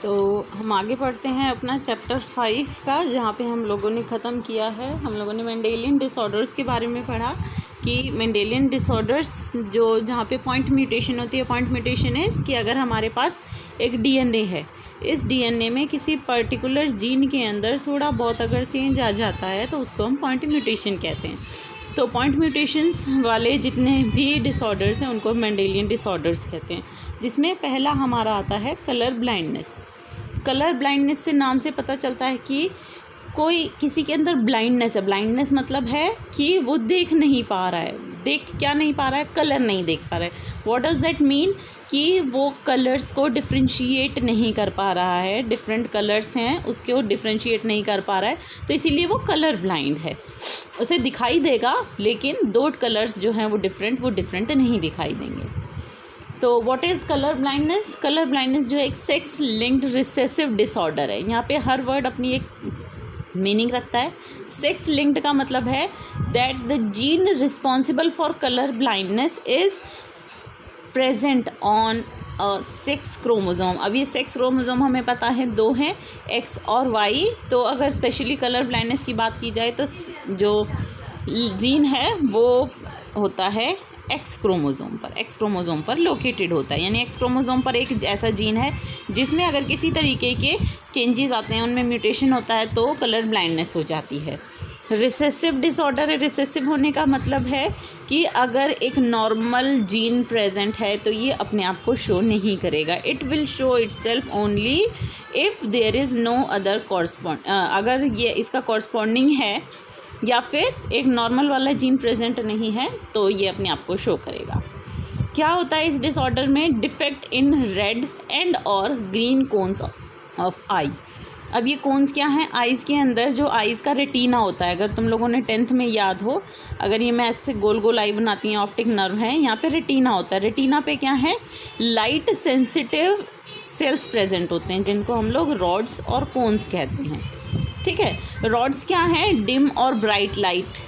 तो हम आगे पढ़ते हैं अपना चैप्टर 5 का, जहाँ पे हम लोगों ने ख़त्म किया है। हम लोगों ने मेंडेलियन डिसऑर्डर्स के बारे में पढ़ा कि मेंडेलियन डिसऑर्डर्स जहाँ पे पॉइंट म्यूटेशन होती है। पॉइंट म्यूटेशन इज़ कि अगर हमारे पास एक डीएनए है, इस डीएनए में किसी पर्टिकुलर जीन के अंदर थोड़ा बहुत अगर चेंज आ जाता है तो उसको हम पॉइंट म्यूटेशन कहते हैं। तो पॉइंट म्यूटेशंस वाले जितने भी डिसऑर्डर्स हैं उनको मेंडेलियन डिसऑर्डर्स कहते हैं, जिसमें पहला हमारा आता है कलर ब्लाइंडनेस। कलर ब्लाइंडनेस से नाम से पता चलता है कि कोई किसी के अंदर ब्लाइंडनेस है। ब्लाइंडनेस मतलब है कि वो देख नहीं पा रहा है। देख क्या नहीं पा रहा है? कलर नहीं देख पा रहा है। What does that mean? कि वो कलर्स को डिफ्रेंशिएट नहीं कर पा रहा है। डिफरेंट कलर्स हैं उसके, वो डिफ्रेंशिएट नहीं कर पा रहा है, तो इसीलिए वो कलर ब्लाइंड है। उसे दिखाई देगा लेकिन दो कलर्स जो हैं वो डिफरेंट नहीं दिखाई देंगे। तो what is colour blindness? Colour blindness जो है एक सेक्स लिंक्ड रिसेसिव डिसऑर्डर है। यहाँ पे हर वर्ड अपनी एक मीनिंग रखता है। सेक्स लिंक्ड का मतलब है that the gene responsible for colour blindness is present on sex chromosome. अब ये सेक्स क्रोमोज़ोम हमें पता है 2 हैं, एक्स और वाई। तो अगर स्पेशली कलर ब्लाइंडनेस की बात की जाए तो जो जीन है वो होता है एक्स क्रोमोज़ोम पर लोकेटेड होता है। यानी एक्स क्रोमोज़ोम पर एक ऐसा जीन है जिसमें अगर किसी तरीके के चेंजेस आते हैं, उनमें म्यूटेशन होता है, तो कलर ब्लाइंडनेस हो जाती है। रिसेसिव डिसऑर्डर है। रिसेसिव होने का मतलब है कि अगर एक नॉर्मल जीन प्रेजेंट है तो ये अपने आप को शो नहीं करेगा। It will show itself only if there is no other अगर ये इसका कॉरस्पॉन्डिंग है या फिर एक नॉर्मल वाला जीन प्रेजेंट नहीं है तो ये अपने आप को शो करेगा। क्या होता है इस डिसऑर्डर में? डिफेक्ट इन रेड एंड और ग्रीन कोन्स ऑफ आई। अब ये कोन्स क्या हैं? आइज़ के अंदर जो आइज़ का रेटिना होता है, अगर तुम लोगों ने 10th में याद हो, अगर ये मैं ऐसे गोल गोल आई बनाती हूँ, ऑप्टिक नर्व है, यहाँ पे रेटिना होता है। रेटिना पे क्या है? लाइट सेंसिटिव सेल्स प्रेजेंट होते हैं जिनको हम लोग रॉड्स और कोन्स कहते हैं। ठीक है, रॉड्स क्या हैं? डिम और ब्राइट लाइट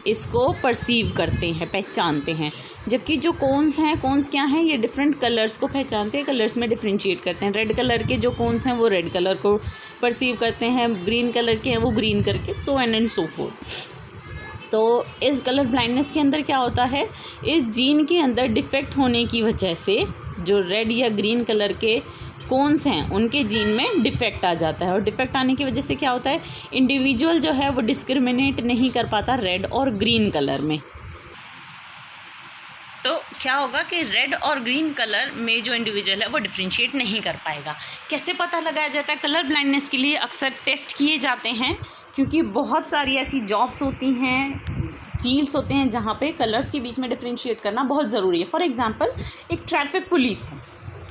इसको परसीव करते हैं, पहचानते हैं। जबकि जो कोन्स हैं, कोन्स क्या हैं? ये डिफरेंट कलर्स को पहचानते हैं, कलर्स में डिफ्रेंशिएट करते हैं। रेड कलर के जो कोन्स हैं वो रेड कलर को परसीव करते हैं, ग्रीन कलर के हैं वो ग्रीन करके, सो एंड सो फोर्थ। तो इस कलर ब्लाइंडनेस के अंदर क्या होता है? इस जीन के अंदर डिफेक्ट होने की वजह से जो रेड या ग्रीन कलर के कोन्स हैं उनके जीन में डिफेक्ट आ जाता है। और डिफेक्ट आने की वजह से क्या होता है? इंडिविजुअल जो है वो डिस्क्रिमिनेट नहीं कर पाता रेड और ग्रीन कलर में। तो क्या होगा कि रेड और ग्रीन कलर में जो इंडिविजुअल है वो डिफ्रेंशिएट नहीं कर पाएगा। कैसे पता लगाया जाता है? कलर ब्लाइंडनेस के लिए अक्सर टेस्ट किए जाते हैं, क्योंकि बहुत सारी ऐसी जॉब्स होती हैं, फील्ड्स होते हैं जहाँ पे कलर्स के बीच में डिफ्रेंशिएट करना बहुत ज़रूरी है। फॉर एग्जांपल एक ट्रैफिक पुलिस है।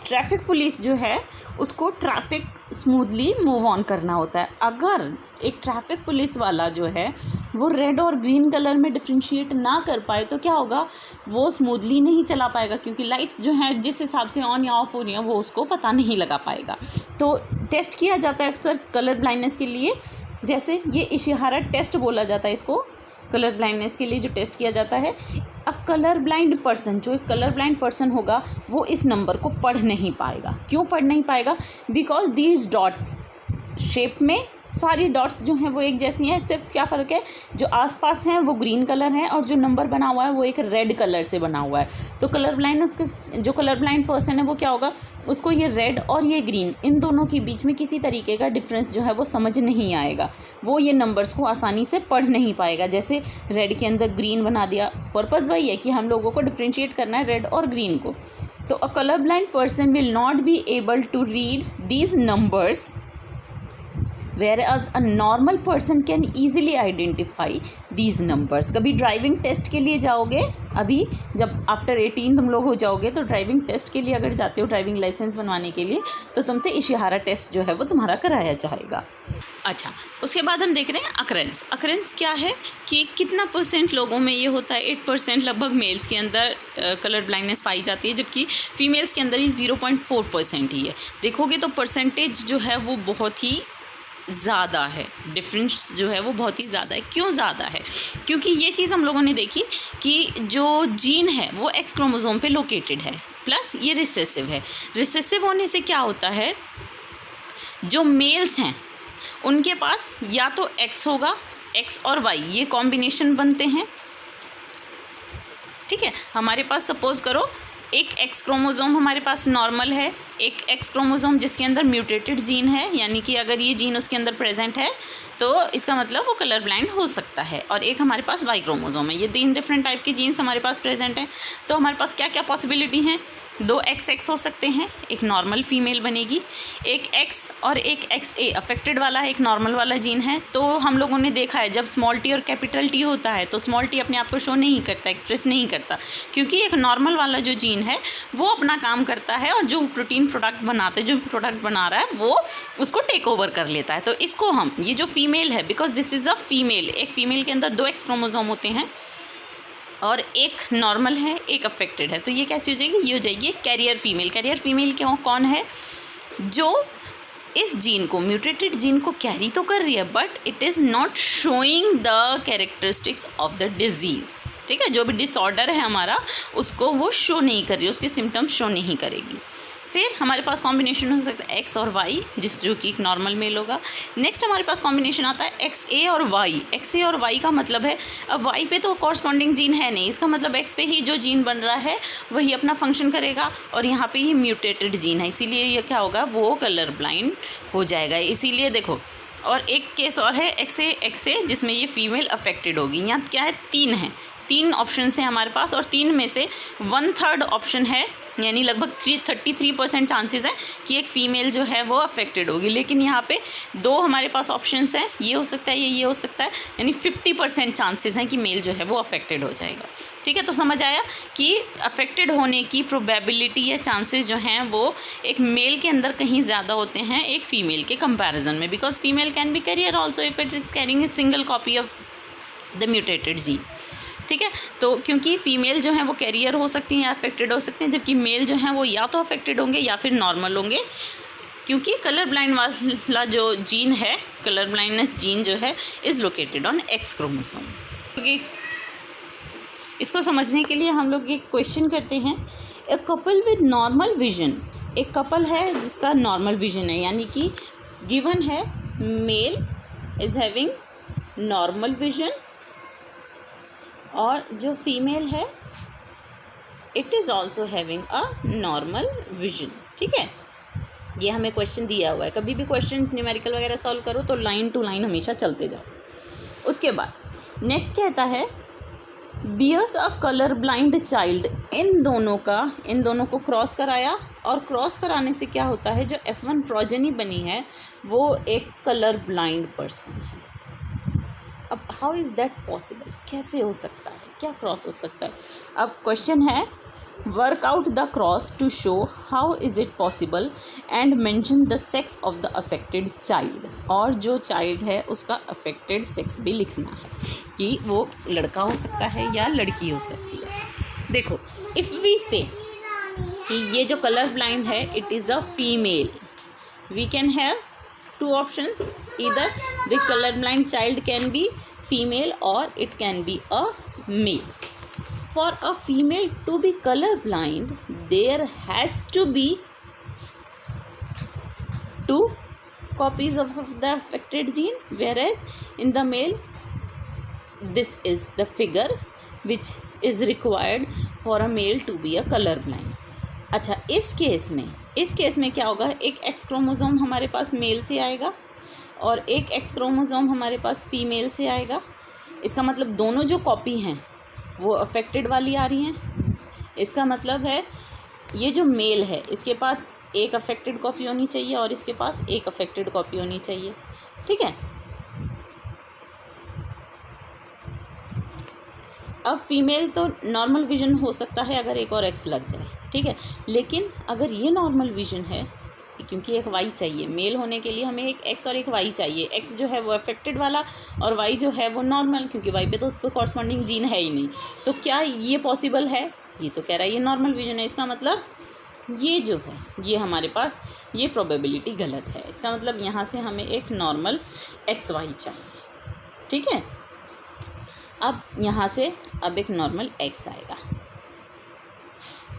ट्रैफिक पुलिस जो है उसको ट्रैफिक स्मूथली मूव ऑन करना होता है। अगर एक ट्रैफिक पुलिस वाला जो है वो रेड और ग्रीन कलर में डिफ्रेंशिएट ना कर पाए तो क्या होगा? वो स्मूथली नहीं चला पाएगा, क्योंकि लाइट्स जो हैं जिस हिसाब से ऑन या ऑफ हो रही हैं वो उसको पता नहीं लगा पाएगा। तो टेस्ट किया जाता है अक्सर कलर ब्लाइंडनेस के लिए, जैसे ये इशारा टेस्ट बोला जाता है इसको। कलर ब्लाइंडनेस के लिए जो टेस्ट किया जाता है, अ कलर ब्लाइंड पर्सन, जो एक कलर ब्लाइंड पर्सन होगा वो इस नंबर को पढ़ नहीं पाएगा। क्यों पढ़ नहीं पाएगा? बिकॉज दीज डॉट्स शेप में सारी डॉट्स जो हैं वो एक जैसी हैं, सिर्फ क्या फ़र्क है? जो आसपास हैं वो ग्रीन कलर हैं और जो नंबर बना हुआ है वो एक रेड कलर से बना हुआ है। तो कलर ब्लाइंडनेस के जो कलर ब्लाइंड पर्सन है वो क्या होगा? उसको ये रेड और ये ग्रीन, इन दोनों के बीच में किसी तरीके का डिफरेंस जो है वो समझ नहीं आएगा। वो ये नंबर्स को आसानी से पढ़ नहीं पाएगा। जैसे रेड के अंदर ग्रीन बना दिया, पर्पज़ वही है कि हम लोगों को डिफ्रेंशिएट करना है रेड और ग्रीन को। तो a colour blind person will not be able to read these numbers, whereas a normal person can easily identify these numbers। कभी ड्राइविंग टेस्ट के लिए जाओगे, अभी जब आफ्टर 18 तुम लोग हो जाओगे तो ड्राइविंग टेस्ट के लिए अगर जाते हो, ड्राइविंग लाइसेंस बनवाने के लिए, तो तुमसे इशारा टेस्ट जो है वो तुम्हारा कराया जाएगा। अच्छा, उसके बाद हम देख रहे हैं अकरेंस। अकरेंस क्या है कि कितना % लोगों में ये होता है? 8% लगभग मेल्स के अंदर कलर ब्लाइंडनेस पाई जाती है, जबकि फीमेल्स के अंदर ही 0.4% ही है। देखोगे तो परसेंटेज जो है वो बहुत ही ज़्यादा है, डिफरेंस जो है वो बहुत ही ज़्यादा है। क्यों ज़्यादा है? क्योंकि ये चीज़ हम लोगों ने देखी कि जो जीन है वो एक्स क्रोमोसोम पे लोकेटेड है, प्लस ये रिसेसिव है। रिसेसिव होने से क्या होता है जो मेल्स हैं उनके पास या तो एक्स होगा, एक्स और वाई ये कॉम्बिनेशन बनते हैं, ठीक है। हमारे पास सपोज करो एक एक्स क्रोमोसोम हमारे पास नॉर्मल है, एक एक्स क्रोमोसोम जिसके अंदर म्यूटेटेड जीन है, यानी कि अगर ये जीन उसके अंदर प्रेजेंट है तो इसका मतलब वो कलर ब्लाइंड हो सकता है, और एक हमारे पास वाई क्रोमोसोम है। ये 3 डिफरेंट टाइप के जीन्स हमारे पास प्रेजेंट हैं। तो हमारे पास क्या क्या पॉसिबिलिटी हैं, 2 XX हो सकते हैं, एक नॉर्मल फीमेल बनेगी, एक X और एक XA अफेक्टेड वाला है, एक नॉर्मल वाला जीन है। तो हम लोगों ने देखा है जब स्मॉल टी और कैपिटल टी होता है तो स्मॉल टी अपने आप को शो नहीं करता, एक्सप्रेस नहीं करता, क्योंकि एक नॉर्मल वाला जो जीन है वो अपना काम करता है और जो प्रोटीन प्रोडक्ट बनाते जो प्रोडक्ट बना रहा है वो उसको टेक ओवर कर लेता है। तो इसको हम, ये जो फीमेल है, because this is a female, एक फीमेल के अंदर 2 X क्रोमोसोम होते हैं और एक नॉर्मल है, एक अफेक्टेड है, तो ये कैसी हो जाएगी, ये हो जाएगी कैरियर फीमेल। कैरियर फीमेल क्यों, कौन है, जो इस जीन को, म्यूटेटेड जीन को कैरी तो कर रही है but it is not showing the characteristics of the disease, ठीक है। जो भी डिसऑर्डर है हमारा उसको वो शो नहीं कर रही, उसके सिम्टम्स शो नहीं करेगी। फिर हमारे पास कॉम्बिनेशन हो सकता है एक्स और वाई, जो कि एक नॉर्मल मेल होगा। नेक्स्ट हमारे पास कॉम्बिनेशन आता है XA और वाई। XA और वाई का मतलब है, अब वाई पे तो कॉरस्पॉन्डिंग जीन है नहीं, इसका मतलब एक्स पे ही जो जीन बन रहा है वही अपना फंक्शन करेगा, और यहाँ पे ही म्यूटेटेड जीन है, इसीलिए ये क्या होगा, वो कलर ब्लाइंड हो जाएगा। इसीलिए देखो, और एक केस और है XA जिसमें ये फीमेल अफेक्टेड होगी। यहाँ क्या है, 3 ऑप्शन हैं हमारे पास, और 3 में से 1/3 ऑप्शन है, यानी लगभग 33% चांसेस है कि एक फ़ीमेल जो है वो अफेक्टेड होगी। लेकिन यहाँ पे 2 हमारे पास ऑप्शंस हैं, ये हो सकता है, ये हो सकता है, यानी 50% चांसेस हैं कि मेल जो है वो अफेक्टेड हो जाएगा, ठीक है। तो समझ आया कि अफेक्टेड होने की प्रोबेबिलिटी या चांसेस जो हैं वो एक मेल के अंदर कहीं ज़्यादा होते हैं एक फ़ीमेल के कंपैरिजन में, because female can be carrier also if it is carrying a single copy of the mutated gene, ठीक है। तो क्योंकि फ़ीमेल जो हैं वो कैरियर हो सकती हैं या अफेक्टेड हो सकते हैं, जबकि मेल जो हैं वो या तो अफेक्टेड होंगे या फिर नॉर्मल होंगे, क्योंकि कलर ब्लाइंड वाला जो जीन है, कलर ब्लाइंडनेस जीन जो है is located on X chromosome. क्योंकि इसको समझने के लिए हम लोग एक क्वेश्चन करते हैं, a couple with normal vision, एक कपल है जिसका नॉर्मल विजन है, यानी कि गिवन है mail is having normal vision और जो फीमेल है it is also having a normal vision, ठीक है। ये हमें क्वेश्चन दिया हुआ है, कभी भी क्वेश्चन न्यूमेरिकल वगैरह सॉल्व करो तो लाइन टू लाइन हमेशा चलते जाओ। उसके बाद नेक्स्ट कहता है, बियर्स अ कलर ब्लाइंड चाइल्ड, इन दोनों को क्रॉस कराया, और क्रॉस कराने से क्या होता है, जो F1 प्रोजेनी बनी है वो एक कलर ब्लाइंड पर्सन है। अब हाउ इज़ दैट पॉसिबल, कैसे हो सकता है, क्या क्रॉस हो सकता है। अब क्वेश्चन है, work out the cross to show how is it possible and mention the sex of the affected child, और जो चाइल्ड है उसका अफेक्टेड सेक्स भी लिखना है कि वो लड़का हो सकता है या लड़की हो सकती है। देखो, इफ़ वी से कि ये जो कलर ब्लाइंड है it is a female, we can have 2 options, either the colorblind child can be female or it can be a male. For a female to be colorblind, there has to be 2 copies of the affected gene, whereas in the male this is the figure which is required for a male to be a colorblind. अच्छा, इस case में क्या होगा, एक X chromosome हमारे पास mail से आएगा और एक X क्रोमोसोम हमारे पास फीमेल से आएगा। इसका मतलब दोनों जो कॉपी हैं वो अफेक्टेड वाली आ रही हैं। इसका मतलब है ये जो मेल है इसके पास एक अफेक्टेड कॉपी होनी चाहिए और इसके पास एक अफेक्टेड कॉपी होनी चाहिए, ठीक है। अब फीमेल तो नॉर्मल विजन हो सकता है अगर एक और X लग जाए, ठीक है। लेकिन अगर ये नॉर्मल विजन है, क्योंकि एक वाई चाहिए, मेल होने के लिए हमें एक X और एक वाई चाहिए। X जो है वो अफेक्टेड वाला और वाई जो है वो नॉर्मल, क्योंकि वाई पे तो उसको कॉरस्पॉन्डिंग जीन है ही नहीं। तो क्या ये पॉसिबल है, ये तो कह रहा है ये नॉर्मल विजन है, इसका मतलब ये जो है ये हमारे पास ये प्रोबेबिलिटी गलत है। इसका मतलब यहाँ से हमें एक नॉर्मल XY चाहिए, ठीक है। अब यहाँ से अब एक नॉर्मल X आएगा,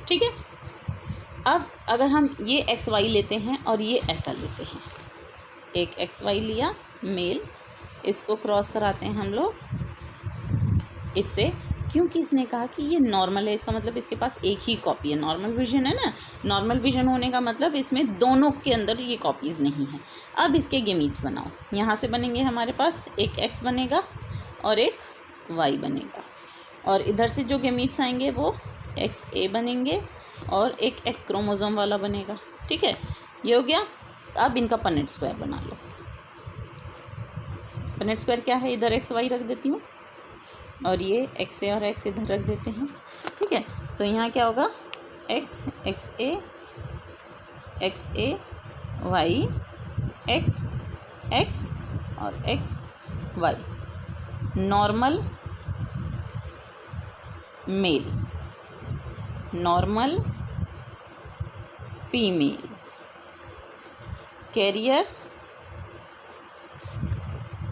ठीक है। अब अगर हम ये XY लेते हैं और ये ऐसा लेते हैं एक XY लिया मेल, इसको क्रॉस कराते हैं हम लोग इससे, क्योंकि इसने कहा कि ये नॉर्मल है, इसका मतलब इसके पास एक ही कॉपी है। नॉर्मल विजन है ना, नॉर्मल विजन होने का मतलब इसमें दोनों के अंदर ये कॉपीज़ नहीं है। अब इसके गेमीट्स बनाओ, यहाँ से बनेंगे हमारे पास एक X बनेगा और एक Y बनेगा, और इधर से जो गेमीट्स आएंगे वो XA बनेंगे और एक X क्रोमोसोम वाला बनेगा। ठीक है, ये हो गया। अब इनका पनेट स्क्वायर बना लो। पनेट स्क्वायर क्या है, इधर XY रख देती हूँ और ये XA और X इधर रख देते हैं। ठीक है, तो यहाँ क्या होगा, XA Y X और XY, normal male, normal female, carrier.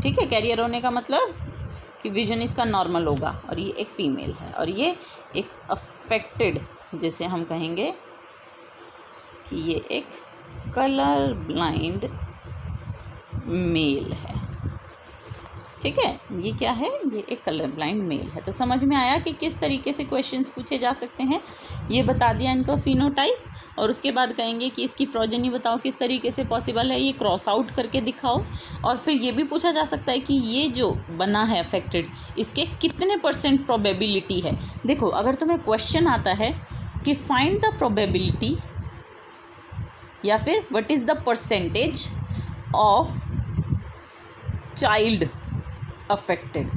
ठीक है, कैरियर होने का मतलब कि विजन इसका नॉर्मल होगा, और ये एक फीमेल है, और ये एक अफेक्टेड, जैसे हम कहेंगे कि ये एक कलर ब्लाइंड मेल है। ठीक है, ये क्या है, ये एक कलर ब्लाइंड मेल है। तो समझ में आया कि किस तरीके से क्वेश्चंस पूछे जा सकते हैं। ये बता दिया इनको फिनोटाइप, और उसके बाद कहेंगे कि इसकी प्रोजेनी बताओ किस तरीके से पॉसिबल है, ये क्रॉस आउट करके दिखाओ। और फिर ये भी पूछा जा सकता है कि ये जो बना है अफेक्टेड, इसके कितने % प्रोबेबिलिटी है। देखो, अगर तुम्हें क्वेश्चन आता है कि फाइंड द प्रोबेबिलिटी या फिर what is the percentage of child affected,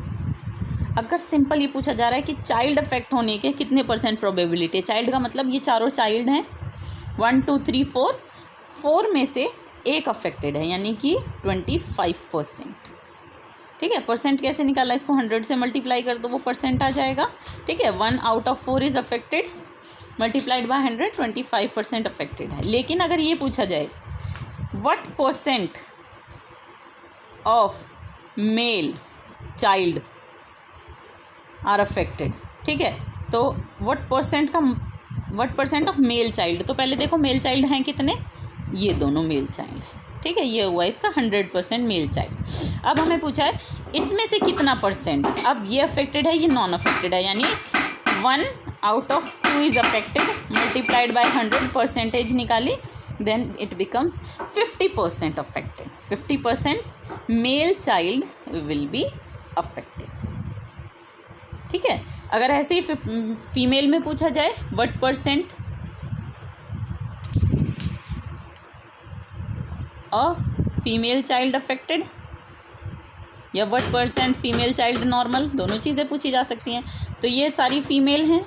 अगर सिंपल ये पूछा जा रहा है कि चाइल्ड अफेक्ट होने के कितने % प्रोबेबिलिटी है। चाइल्ड का मतलब ये चारों चाइल्ड हैं, 1 2 3 4 में से एक अफेक्टेड है, यानी कि 25%। ठीक है, परसेंट कैसे निकाला, इसको 100 से मल्टीप्लाई कर दो, वो % आ जाएगा। ठीक है, 1 out of 4 is affected, multiplied by 100, 25% affected है। लेकिन अगर ये पूछा जाए what % of male child are affected, ठीक है, तो व्हाट % ऑफ मेल चाइल्ड, तो पहले देखो मेल चाइल्ड हैं कितने, ये दोनों मेल चाइल्ड हैं। ठीक है, ये हुआ इसका 100% मेल चाइल्ड। अब हमें पूछा है इसमें से कितना %, अब ये अफेक्टेड है, ये नॉन अफेक्टेड है, यानी 1 out of 2 is affected, multiplied by 100 % निकाली, then it becomes 50% affected. 50% male child will be affected. ठीक है, अगर ऐसे ही फीमेल में पूछा जाए what % of female child affected या what % female child normal, दोनों चीज़ें पूछी जा सकती हैं। तो ये सारी फीमेल हैं,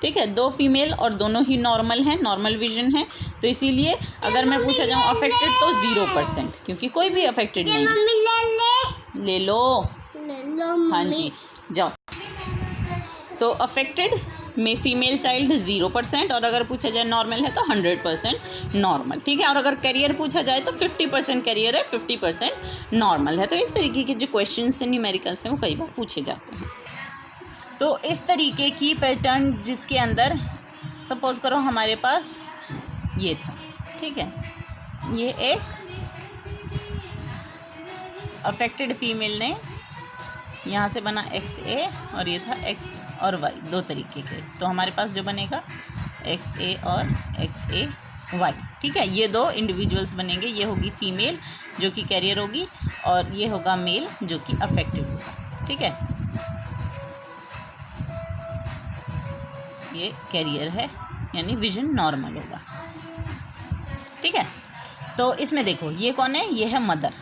ठीक है, 2 फीमेल और दोनों ही नॉर्मल हैं, नॉर्मल विजन है, तो इसीलिए अगर मैं पूछा जाऊँ अफेक्टेड तो 0%, क्योंकि कोई भी अफेक्टेड नहीं है। ले लो हाँ जी, जाओ। तो अफेक्टेड में फीमेल चाइल्ड 0%, और अगर पूछा जाए नॉर्मल है तो 100% नॉर्मल। ठीक है, और अगर कैरियर पूछा जाए तो 50% कैरियर है, 50% नॉर्मल है। तो इस तरीके के जो क्वेश्चन हैं न्यूमेरिकल्स हैं वो कई बार पूछे जाते हैं। तो इस तरीके की पैटर्न जिसके अंदर सपोज करो हमारे पास ये था, ठीक है, ये एक अफेक्टेड फीमेल ने यहाँ से बना XA और ये था X और Y, 2 तरीके के। तो हमारे पास जो बनेगा XA और XAY। ठीक है, ये 2 इंडिविजुअल्स बनेंगे, ये होगी फीमेल जो कि कैरियर होगी और ये होगा मेल जो कि अफेक्टेड होगा। ठीक है, ये कैरियर है यानी विजन नॉर्मल होगा। ठीक है, तो इसमें देखो ये कौन है, ये है मदर,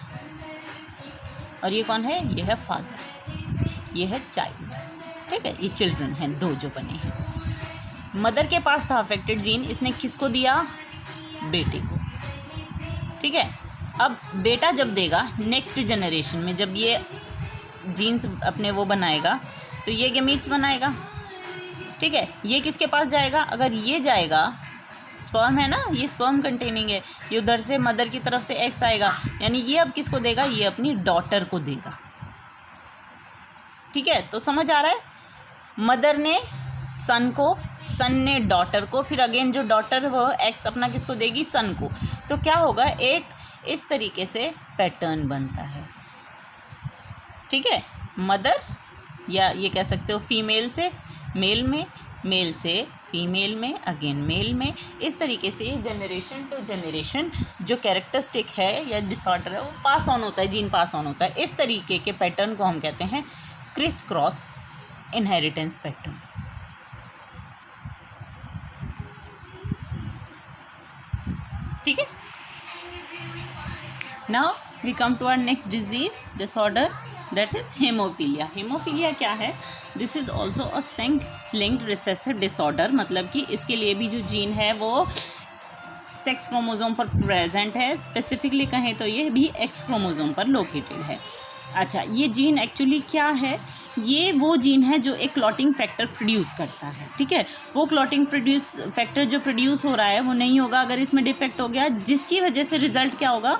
और ये कौन है, ये है फादर, ये है चाइल्ड। ठीक है, ये चिल्ड्रन हैं 2 जो बने हैं। मदर के पास था अफेक्टेड जीन, इसने किसको दिया, बेटे को। ठीक है, अब बेटा जब देगा नेक्स्ट जनरेशन में, जब ये जीन्स अपने वो बनाएगा तो ये गेमीट्स बनाएगा। ठीक है, ये किसके पास जाएगा, अगर ये जाएगा, स्पर्म है ना, ये स्पर्म कंटेनिंग है, ये उधर से मदर की तरफ से एक्स आएगा, यानी ये अब किसको देगा, ये अपनी डॉटर को देगा। ठीक है, तो समझ आ रहा है, मदर ने सन को, सन ने डॉटर को, फिर अगेन जो डॉटर वो एक्स अपना किसको देगी, सन को। तो क्या होगा, एक इस तरीके से पैटर्न बनता है। ठीक है, मदर या ये कह सकते हो फीमेल से मेल में, मेल से फीमेल में, अगेन मेल में, इस तरीके से जनरेशन टू जनरेशन जो कैरेक्टरिस्टिक है या डिसऑर्डर है वो पास ऑन होता है, जीन पास ऑन होता है। इस तरीके के पैटर्न को हम कहते हैं क्रिस क्रॉस इनहेरिटेंस पैटर्न। ठीक है, now we come to our next disease disorder, that is hemophilia. Hemophilia क्या है? This is also a sex linked recessive disorder, मतलब कि इसके लिए भी जो जीन है वो सेक्स क्रोमोसोम पर प्रेजेंट है। स्पेसिफिकली कहें तो ये भी एक्स क्रोमोसोम पर लोकेटेड है। अच्छा, ये जीन एक्चुअली क्या है? ये वो जीन है जो एक क्लॉटिंग फैक्टर प्रोड्यूस करता है। ठीक है, वो क्लॉटिंग फैक्टर जो प्रोड्यूस हो रहा है वो नहीं होगा अगर इसमें डिफेक्ट हो गया, जिसकी वजह से रिजल्ट क्या होगा?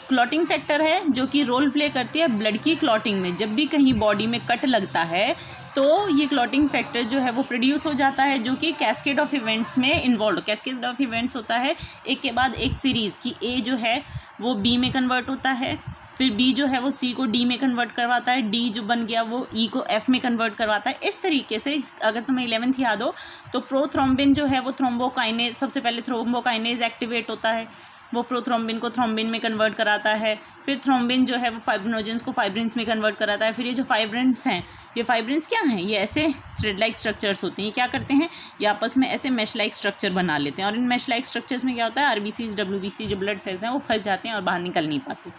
क्लॉटिंग फैक्टर है जो कि रोल प्ले करती है ब्लड की क्लॉटिंग में। जब भी कहीं बॉडी में कट लगता है तो ये क्लॉटिंग फैक्टर जो है वो प्रोड्यूस हो जाता है, जो कि कैस्केड ऑफ इवेंट्स में इन्वॉल्व। कैस्केड ऑफ इवेंट्स होता है एक के बाद एक सीरीज़ की, ए जो है वो बी में कन्वर्ट होता है, फिर बी जो है वो सी को डी में कन्वर्ट करवाता है, डी जो बन गया वो ई को एफ में कन्वर्ट करवाता है। इस तरीके से अगर तुम्हें 11th याद हो तो प्रोथ्रोम्बिन जो है वो थ्रोम्बोकाइनेज, सबसे पहले थ्रोम्बोकाइनेज एक्टिवेट होता है, वो प्रोथ्रोम्बिन को थ्रोम्बिन में कन्वर्ट कराता है, फिर थ्रोम्बिन जो है वो फाइब्रिनोजेंस को फाइब्रिन्स में कन्वर्ट कराता है। फिर ये जो फाइब्रिन्स हैं, ये फाइब्रिन्स क्या हैं? ये ऐसे थ्रेड लाइक स्ट्रक्चर्स होते हैं। ये क्या करते हैं? ये आपस में ऐसे मैश लाइक स्ट्रक्चर बना लेते हैं, और इन मैश लाइक स्ट्रक्चर्स में क्या होता है? आरबीसीज, डब्ल्यूबीसी जो ब्लड सेल्स हैं वो फंस जाते हैं और बाहर निकल नहीं पाते।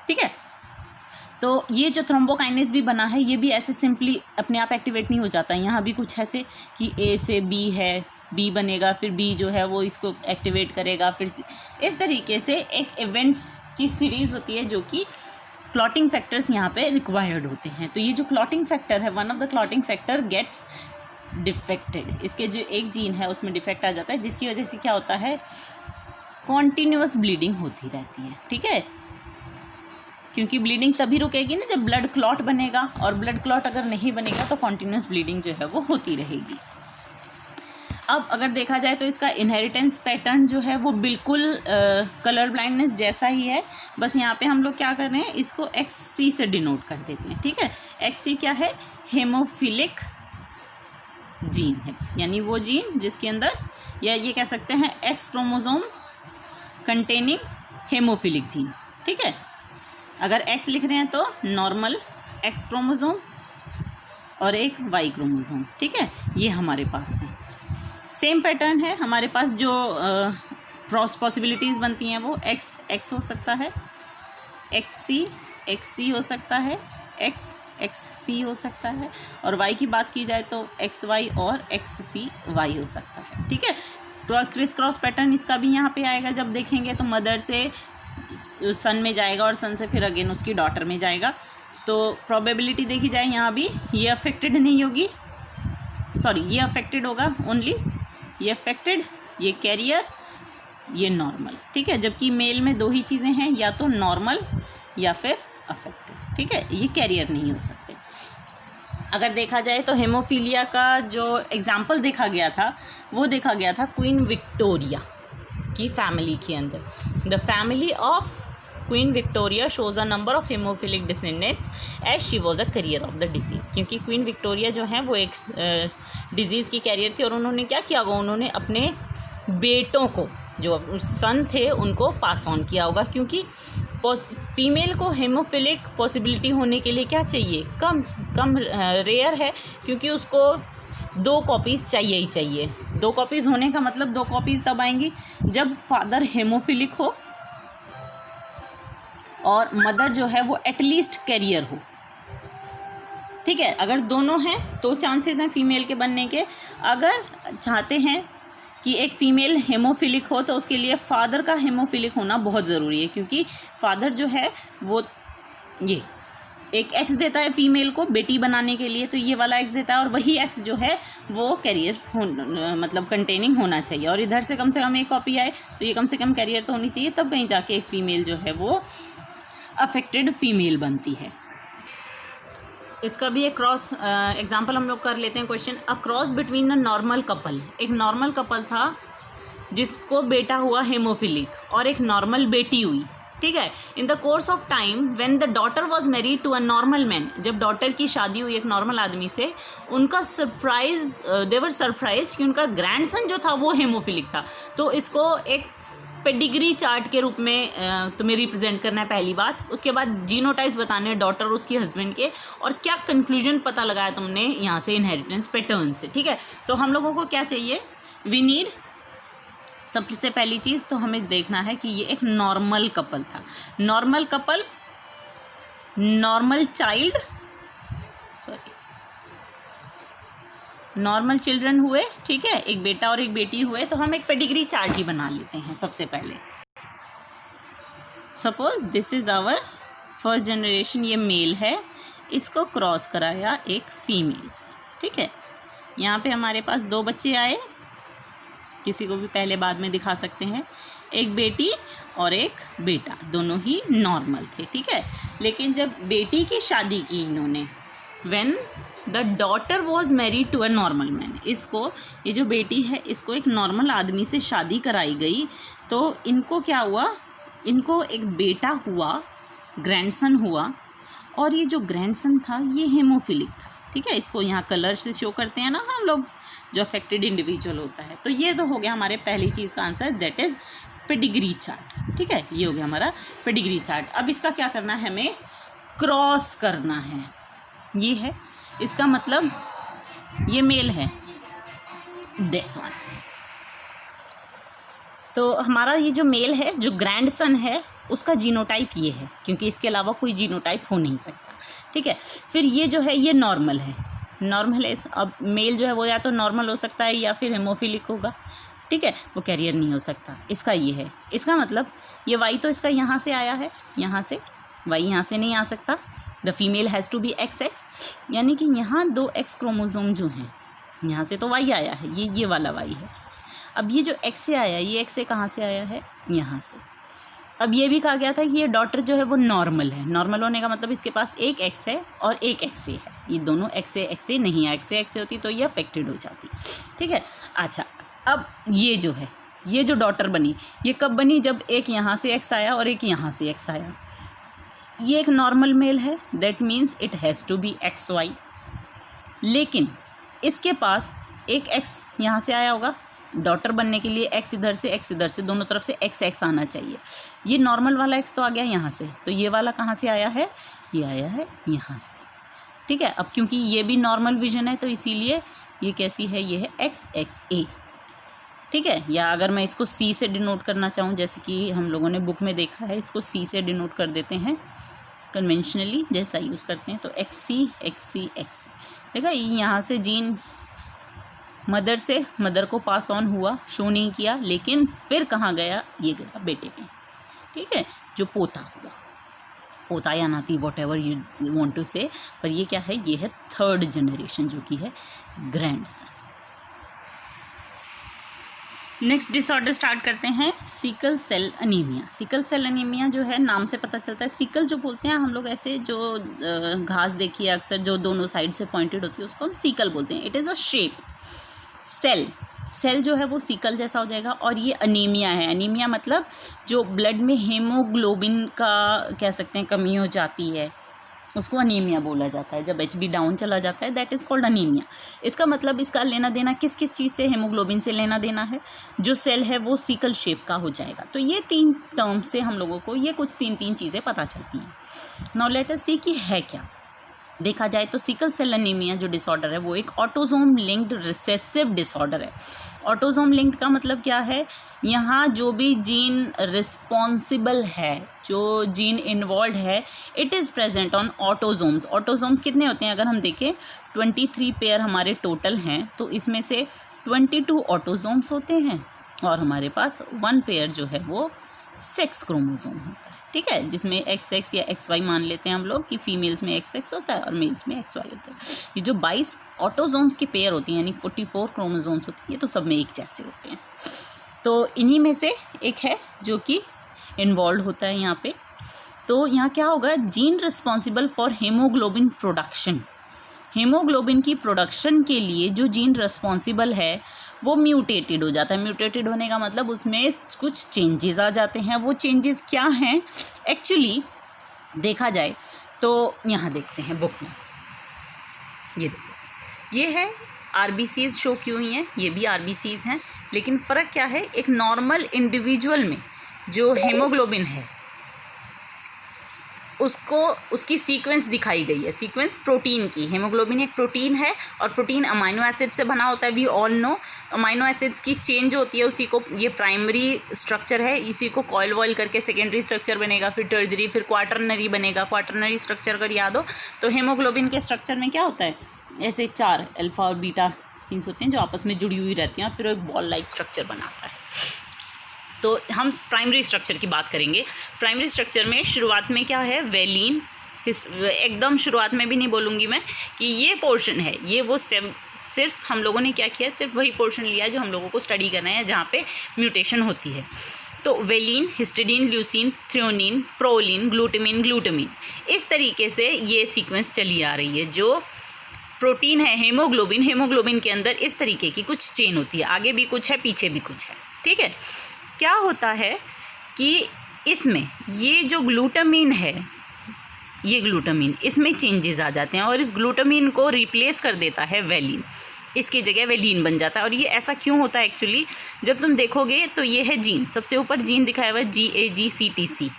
ठीक है, तो ये जो थ्रोम्बोकाइनेज भी बना है ये भी ऐसे सिंपली अपने आप एक्टिवेट नहीं हो जाता है। यहाँ भी कुछ ऐसे कि ए से बी है, बी बनेगा, फिर बी जो है वो इसको एक्टिवेट करेगा, फिर इस तरीके से एक इवेंट्स की सीरीज़ होती है जो कि क्लॉटिंग फैक्टर्स यहाँ पे रिक्वायर्ड होते हैं। तो ये जो क्लॉटिंग फैक्टर है, one of the clotting factor gets defected, इसके जो एक जीन है उसमें डिफेक्ट आ जाता है, जिसकी वजह से क्या होता है? कॉन्टीन्यूअस ब्लीडिंग होती रहती है। ठीक है, क्योंकि ब्लीडिंग तभी रुकेगी ना जब ब्लड क्लॉट बनेगा, और ब्लड क्लॉट अगर नहीं बनेगा तो कॉन्टीन्यूस ब्लीडिंग जो है वो होती रहेगी। अब अगर देखा जाए तो इसका इनहेरिटेंस पैटर्न जो है वो बिल्कुल कलर ब्लाइंडनेस जैसा ही है, बस यहाँ पे हम लोग क्या कर रहे हैं? इसको XC से डिनोट कर देते हैं। ठीक है, XC क्या है? हेमोफिलिक जीन है, यानी वो जीन जिसके अंदर, या ये कह सकते हैं x chromosome containing haemophilic gene. ठीक है, अगर X लिख रहे हैं तो नॉर्मल X क्रोमोसोम और एक Y क्रोमोसोम। ठीक है, ये हमारे पास है। सेम पैटर्न है हमारे पास, जो क्रॉस पॉसिबिलिटीज़ बनती हैं वो XX हो सकता है, XC हो सकता है, XC हो सकता है, और Y की बात की जाए तो XY और XCY हो सकता है। ठीक है, तो क्रिस क्रॉस पैटर्न इसका भी यहाँ पे आएगा। जब देखेंगे तो मदर से सन में जाएगा और सन से फिर अगेन उसकी डॉटर में जाएगा। तो प्रोबेबिलिटी देखी जाए यहाँ भी ये अफेक्टेड नहीं होगी, सॉरी ये अफेक्टेड होगा ओनली, ये अफेक्टेड, ये कैरियर, ये नॉर्मल। ठीक है, जबकि मेल में दो ही चीज़ें हैं, या तो नॉर्मल या फिर अफेक्टेड। ठीक है, ये कैरियर नहीं हो सकते। अगर देखा जाए तो हेमोफीलिया का जो एग्जाम्पल देखा गया था वो देखा गया था क्वीन विक्टोरिया की फैमिली के अंदर। The family of Queen Victoria shows a number of haemophilic descendants as she was a carrier of the disease. क्योंकि क्वीन विक्टोरिया जो है वो एक डिजीज़ की कैरियर थी, और उन्होंने क्या किया होगा? उन्होंने अपने बेटों को, जो सन थे, उनको पास ऑन किया होगा। क्योंकि फीमेल को हेमोफिलिक पॉसिबिलिटी होने के लिए क्या चाहिए? कम रेयर है, क्योंकि उसको 2 कॉपीज़ चाहिए ही चाहिए। 2 कॉपीज़ होने का मतलब 2 कॉपीज़ तब आएंगी जब फादर हेमोफिलिक हो और मदर जो है वो एटलीस्ट कैरियर हो। ठीक है, अगर दोनों हैं तो चांसेस हैं फीमेल के बनने के। अगर चाहते हैं कि एक फ़ीमेल हेमोफिलिक हो तो उसके लिए फ़ादर का हेमोफिलिक होना बहुत ज़रूरी है, क्योंकि फ़ादर जो है वो ये एक एक्स देता है फीमेल को बेटी बनाने के लिए, तो ये वाला एक्स देता है, और वही एक्स जो है वो कैरियर मतलब कंटेनिंग होना चाहिए। और इधर से कम 1 कॉपी आए तो ये कम से कम कैरियर तो होनी चाहिए, तब कहीं जाके एक फ़ीमेल जो है वो अफेक्टेड फीमेल बनती है। इसका भी एक क्रॉस एग्जांपल हम लोग कर लेते हैं question. A cross between a normal couple, एक नॉर्मल कपल था जिसको बेटा हुआ हेमोफिलिक, और एक नॉर्मल बेटी हुई। ठीक है। In the course of time when the daughter was married to a normal man, जब डॉटर की शादी हुई एक नॉर्मल आदमी से, उनका सरप्राइज, दे वर सरप्राइज कि उनका ग्रैंडसन जो था वो हेमोफिलिक था। तो इसको एक पेडिग्री चार्ट के रूप में तुम्हें रिप्रेजेंट करना है, पहली बात। उसके बाद जीनोटाइप्स बताने हैं डॉटर और उसकी हस्बैंड के, और क्या कंक्लूजन पता लगाया तुमने यहाँ से इनहेरिटेंस पैटर्न से, ठीक है। तो हम लोगों को क्या चाहिए, वी नीड, सबसे पहली चीज़ तो हमें देखना है कि ये एक नॉर्मल कपल था। Normal couple, normal child, sorry, normal children हुए, ठीक है, एक बेटा और एक बेटी हुए। तो हम एक पेडिग्री चार्ट ही बना लेते हैं सबसे पहले। Suppose this is our first generation, ये मेल है, इसको क्रॉस कराया एक फीमेल से, ठीक है। यहाँ पे हमारे पास 2 बच्चे आए, किसी को भी पहले बाद में दिखा सकते हैं, एक बेटी और एक बेटा, दोनों ही नॉर्मल थे, ठीक है। लेकिन जब बेटी की शादी की इन्होंने, when the daughter was married to a normal man, इसको, ये जो बेटी है इसको एक नॉर्मल आदमी से शादी कराई गई, तो इनको क्या हुआ, इनको एक बेटा हुआ, ग्रैंडसन हुआ, और ये जो ग्रैंडसन था ये हेमोफिलिक था, ठीक है। इसको यहाँ कलर से शो करते हैं ना हम लोग, जो अफेक्टेड इंडिविजुअल होता है। तो ये तो हो गया हमारे पहली चीज़ का answer, that is pedigree chart, ठीक है। ये हो गया हमारा पेडिग्री चार्ट। अब इसका क्या करना है, हमें क्रॉस करना है। ये है, इसका मतलब ये मेल है, दिस वन। तो हमारा ये जो मेल है, जो ग्रैंडसन है, उसका जीनोटाइप ये है, क्योंकि इसके अलावा कोई जीनोटाइप हो नहीं सकता, ठीक है। फिर ये जो है ये नॉर्मल है, नॉर्मल है। अब मेल जो है वो या तो नॉर्मल हो सकता है या फिर हेमोफिलिक होगा, ठीक है, वो कैरियर नहीं हो सकता। इसका ये है, इसका मतलब ये वाई तो इसका यहाँ से आया है, यहाँ से, वाई यहाँ से नहीं आ सकता। The female has to be XX, यानी कि यहाँ 2 X क्रोमोसोम जो हैं, यहाँ से तो वाई आया है, ये वाला वाई है। अब ये जो X से आया, ये X से कहाँ से आया है, यहाँ से। अब ये भी कहा गया था कि ये डॉटर जो है वो नॉर्मल है। नॉर्मल होने का मतलब इसके पास एक X है और एक XA है, ये दोनों XA नहीं है, XA होती तो ये अफेक्टेड हो जाती, ठीक है। अच्छा, अब ये जो है, ये जो डॉटर बनी, ये कब बनी, जब एक यहाँ से X आया और एक यहाँ से X आया। ये एक नॉर्मल मेल है, that means it has to be XY। लेकिन इसके पास एक X यहाँ से आया होगा, डॉटर बनने के लिए X इधर से दोनों तरफ से XX आना चाहिए। ये नॉर्मल वाला X तो आ गया यहाँ से, तो ये वाला कहाँ से आया है, ये आया है यहाँ से, ठीक है। अब क्योंकि ये भी नॉर्मल विजन है तो इसीलिए ये कैसी है, ये है XXA, ठीक है। या अगर मैं इसको C से डिनोट करना चाहूँ, जैसे कि हम लोगों ने बुक में देखा है, इसको C से डिनोट कर देते हैं कन्वेंशनली, जैसा यूज़ करते हैं। तो XC देखा, यहाँ से जीन मदर को पास ऑन हुआ, शो नहीं किया, लेकिन फिर कहाँ गया, ये गया बेटे में, ठीक है, जो पोता हुआ, पोता या नाती, whatever you want to say. पर ये क्या है, ये है 3rd जनरेशन, जो कि है ग्रैंडसन। नेक्स्ट डिसऑर्डर स्टार्ट करते हैं, sickle cell anaemia. Sickle cell anaemia जो है, नाम से पता चलता है, सिकल जो बोलते हैं हम लोग, ऐसे जो घास देखिए अक्सर जो दोनों साइड से पॉइंटेड होती है, उसको हम सिकल बोलते हैं। It is a shape, cell जो है वो सिकल जैसा हो जाएगा। और ये अनीमिया है, अनीमिया मतलब जो ब्लड में हीमोग्लोबिन का कह सकते हैं कमी हो जाती है, उसको अनीमिया बोला जाता है। जब HB डाउन चला जाता है, दैट इज़ कॉल्ड अनीमिया। इसका मतलब इसका लेना देना किस किस चीज़ से, हीमोग्लोबिन से लेना देना है। जो सेल है वो सिकल शेप का हो जाएगा। तो ये 3 टर्म्स से हम लोगों को ये कुछ 3 चीज़ें पता चलती हैं। नाउ लेट अस सी कि है क्या। देखा जाए तो सिकल सेल अनीमिया जो डिसऑर्डर है वो एक ऑटोसोम लिंक्ड रिसेसिव डिसऑर्डर है। ऑटोसोम लिंक्ड का मतलब क्या है, यहाँ जो भी जीन रिस्पॉन्सिबल है, जो जीन इन्वॉल्व है, it is present on autosomes. Autosomes कितने होते हैं, अगर हम देखें 23 पेयर हमारे टोटल हैं, तो इसमें से 22 ऑटोसोम्स होते हैं और हमारे पास 1 पेयर जो है वो सेक्स क्रोमोसोम होता है, ठीक है, जिसमें XX या XY मान लेते हैं हम लोग कि फीमेल्स में XX होता है और मेल्स में XY होता है। ये जो 22 ऑटोसोम्स की पेयर होती हैं, यानी 44 क्रोमोसोम्स होती हैं, ये तो सब में एक जैसे होते हैं। तो इन्हीं में से एक है जो कि इन्वॉल्व होता है यहाँ पे। तो यहाँ क्या होगा, gene responsible for haemoglobin production. Haemoglobin की प्रोडक्शन के लिए जो जीन रिस्पॉन्सिबल है वो म्यूटेटेड हो जाता है। म्यूटेटेड होने का मतलब उसमें कुछ चेंजेस आ जाते हैं। वो चेंजेस क्या हैं एक्चुअली देखा जाए तो यहाँ देखते हैं बुक में, ये देखो, ये है आरबीसीज शो की हुई हैं, ये भी आरबीसीज हैं, लेकिन फ़र्क क्या है, एक नॉर्मल इंडिविजुअल में जो हीमोग्लोबिन है उसको उसकी सीक्वेंस दिखाई गई है, सीक्वेंस प्रोटीन की। हीमोग्लोबिन एक प्रोटीन है और प्रोटीन अमाइनो एसिड से बना होता है, we all know. Amino acids की चेंज होती है, उसी को ये प्राइमरी स्ट्रक्चर है, इसी को कॉइल वॉइल करके सेकेंडरी स्ट्रक्चर बनेगा, फिर टर्जरी, फिर क्वाटरनरी बनेगा। क्वाटरनरी स्ट्रक्चर अगर याद हो तो हीमोग्लोबिन के स्ट्रक्चर में क्या होता है, ऐसे 4 अल्फा और बीटा चेन्स होते हैं जो आपस में जुड़ी हुई रहती हैं और फिर एक बॉल लाइक स्ट्रक्चर बनाता है। तो हम प्राइमरी स्ट्रक्चर की बात करेंगे। प्राइमरी स्ट्रक्चर में शुरुआत में क्या है, वेलिन, एकदम शुरुआत में भी नहीं बोलूँगी मैं कि ये पोर्शन है, ये वो सिर्फ हम लोगों ने क्या किया, सिर्फ वही पोर्शन लिया है जो हम लोगों को स्टडी करना है, जहाँ पे म्यूटेशन होती है। तो valine, histidine, leucine, threonine, proline, glutamine, इस तरीके से ये सीक्वेंस चली आ रही है। जो प्रोटीन है हीमोग्लोबिन के अंदर इस तरीके की कुछ चेन होती है, आगे भी कुछ है, पीछे भी कुछ है, ठीक है। क्या होता है कि इसमें ये जो ग्लूटामिन है, ये ग्लूटामिन, इसमें चेंजेस आ जाते हैं और इस ग्लूटामिन को रिप्लेस कर देता है वेलिन, इसकी जगह वेलिन बन जाता है। और ये ऐसा क्यों होता है एक्चुअली, जब तुम देखोगे तो ये है जीन, सबसे ऊपर जीन दिखाया हुआ है GAGCTC,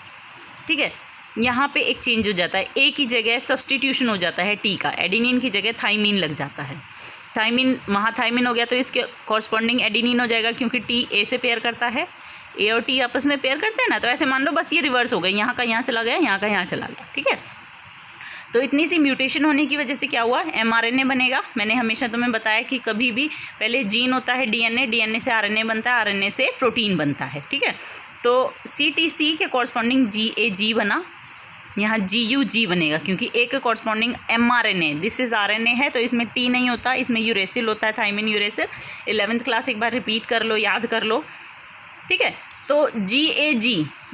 ठीक है। यहाँ पे एक चेंज हो जाता है, ए की जगह सब्सटीट्यूशन हो जाता है टी का, एडिनिन की जगह थाइमिन लग जाता है। थाइमिन महाथाइमिन हो गया तो इसके कॉरस्पॉन्डिंग एडिनिन हो जाएगा, क्योंकि टी ए से पेयर करता है, ए और टी आपस में पेयर करते हैं ना। तो ऐसे मान लो बस ये रिवर्स हो गया, यहाँ का यहाँ चला गया, यहाँ का यहाँ चला गया, ठीक है। तो इतनी सी म्यूटेशन होने की वजह से क्या हुआ, mRNA बनेगा। मैंने हमेशा तुम्हें बताया कि कभी भी पहले जीन होता है DNA से RNA बनता है, RNA से प्रोटीन बनता है, ठीक है। तो CTC के कॉरस्पॉन्डिंग GAG बना, यहाँ GUG बनेगा, क्योंकि ए के corresponding mRNA, this is RNA है, तो इसमें T नहीं होता, इसमें यूरेसिल होता है, थाइमिन यूरेसिल। 11th क्लास एक बार रिपीट कर लो, याद कर लो, ठीक है। तो GAG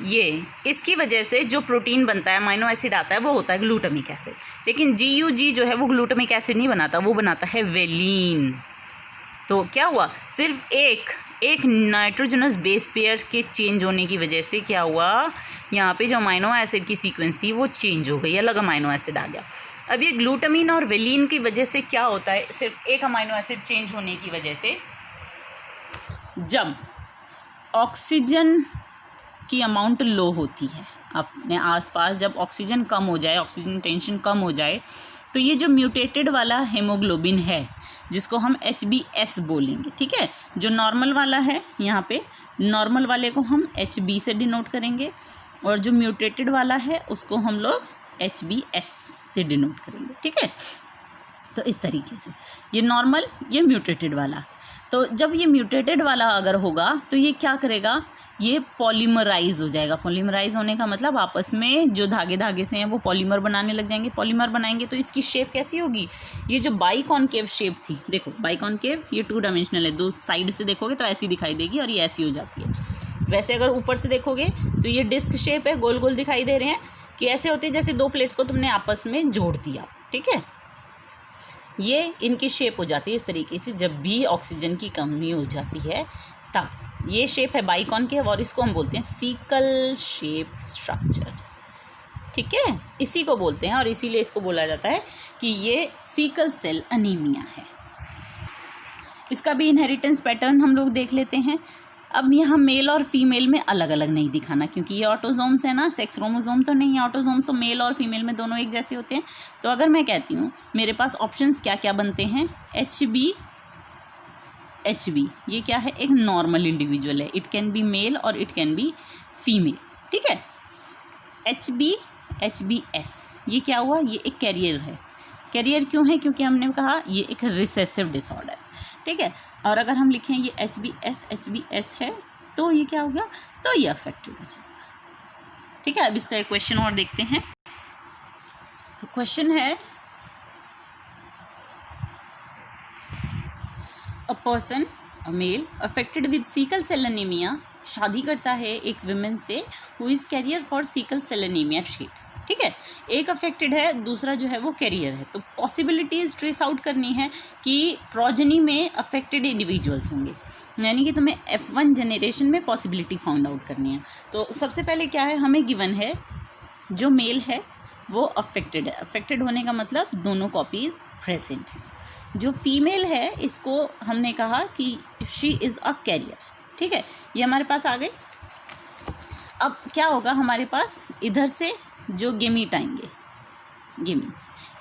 ये इसकी वजह से जो प्रोटीन बनता है, अमाइनो एसिड आता है, वो होता है ग्लूटामिक एसिड। लेकिन GUG जो है वो ग्लूटामिक एसिड नहीं बनाता, वो बनाता है वेलिन। तो क्या हुआ, सिर्फ एक नाइट्रोजनस बेस पेयर के चेंज होने की वजह से क्या हुआ, यहाँ पे जो अमाइनो एसिड की सीक्वेंस थी वो चेंज हो गई, अलग अमाइनो एसिड आ गया। अब ये ग्लूटामिन और वेलिन की वजह से क्या होता है, सिर्फ एक अमाइनो एसिड चेंज होने की वजह से, जब ऑक्सीजन की अमाउंट लो होती है अपने आसपास, जब ऑक्सीजन कम हो जाए, ऑक्सीजन टेंशन कम हो जाए, तो ये जो म्यूटेटेड वाला हेमोग्लोबिन है जिसको हम HbS बोलेंगे, ठीक है, जो नॉर्मल वाला है, यहाँ पे नॉर्मल वाले को हम HB से डिनोट करेंगे और जो म्यूटेटेड वाला है उसको हम लोग HbS से डिनोट करेंगे, ठीक है। तो इस तरीके से ये नॉर्मल, ये म्यूटेटेड वाला। तो जब ये म्यूटेटेड वाला अगर होगा तो ये क्या करेगा, ये पॉलीमराइज हो जाएगा। पॉलीमराइज होने का मतलब आपस में जो धागे से हैं वो पॉलीमर बनाने लग जाएंगे। पॉलीमर बनाएंगे तो इसकी शेप कैसी होगी, ये जो बाइकॉनकेव शेप थी, देखो बाइकॉनकेव, ये 2 डायमेंशनल है, 2 साइड से देखोगे तो ऐसी दिखाई देगी और ये ऐसी हो जाती है। वैसे अगर ऊपर से देखोगे तो ये डिस्क शेप है, गोल गोल दिखाई दे रहे हैं, कि ऐसे होते हैं जैसे 2 प्लेट्स को तुमने आपस में जोड़ दिया, ठीक है। ये इनकी शेप हो जाती है इस तरीके से, जब भी ऑक्सीजन की कमी हो जाती है तब। ये शेप है बाइकॉनकेव और इसको हम बोलते हैं सिकल शेप स्ट्रक्चर, ठीक है, इसी को बोलते हैं और इसीलिए इसको बोला जाता है कि ये सिकल सेल अनीमिया है। इसका भी इनहेरिटेंस पैटर्न हम लोग देख लेते हैं। अब यहाँ मेल और फीमेल में अलग अलग नहीं दिखाना, क्योंकि ये ऑटोजोम्स है ना, सेक्स क्रोमोजोम तो नहीं है, ऑटोजोम तो मेल और फीमेल में दोनों एक जैसे होते हैं। तो अगर मैं कहती हूँ मेरे पास ऑप्शंस क्या क्या बनते हैं, HB, ये क्या है, एक नॉर्मल इंडिविजुअल है, इट कैन बी मेल और इट कैन बी फीमेल, ठीक है। HbS, ये क्या हुआ, ये एक कैरियर है। कैरियर क्यों है, क्योंकि हमने कहा ये एक रिसेसिव डिसऑर्डर, ठीक है। और अगर हम लिखें ये HbS है तो ये क्या हो गया, तो ये अफेक्टेड हो जाएगा, ठीक है। अब इसका एक क्वेश्चन और देखते हैं। तो क्वेश्चन है, a person, a male affected with sickle cell anaemia, शादी करता है एक विमेन से who is carrier for sickle cell anaemia trait, ठीक है, एक अफेक्टेड है, दूसरा जो है वो कैरियर है। तो पॉसिबिलिटीज़ ट्रेस आउट करनी है कि प्रोजेनी में अफेक्टेड इंडिविजुअल्स होंगे, यानी कि तुम्हें F1 जनरेशन में पॉसिबिलिटी फाउंड आउट करनी है। तो सबसे पहले क्या है, हमें गिवन है जो मेल है वो अफेक्टेड है। अफेक्टेड होने का मतलब दोनों कॉपीज़ प्रेजेंट है। जो फीमेल है इसको हमने कहा कि शी इज़ अ कैरियर, ठीक है, ये हमारे पास आ गई। अब क्या होगा, हमारे पास इधर से जो गेमीट आएंगे,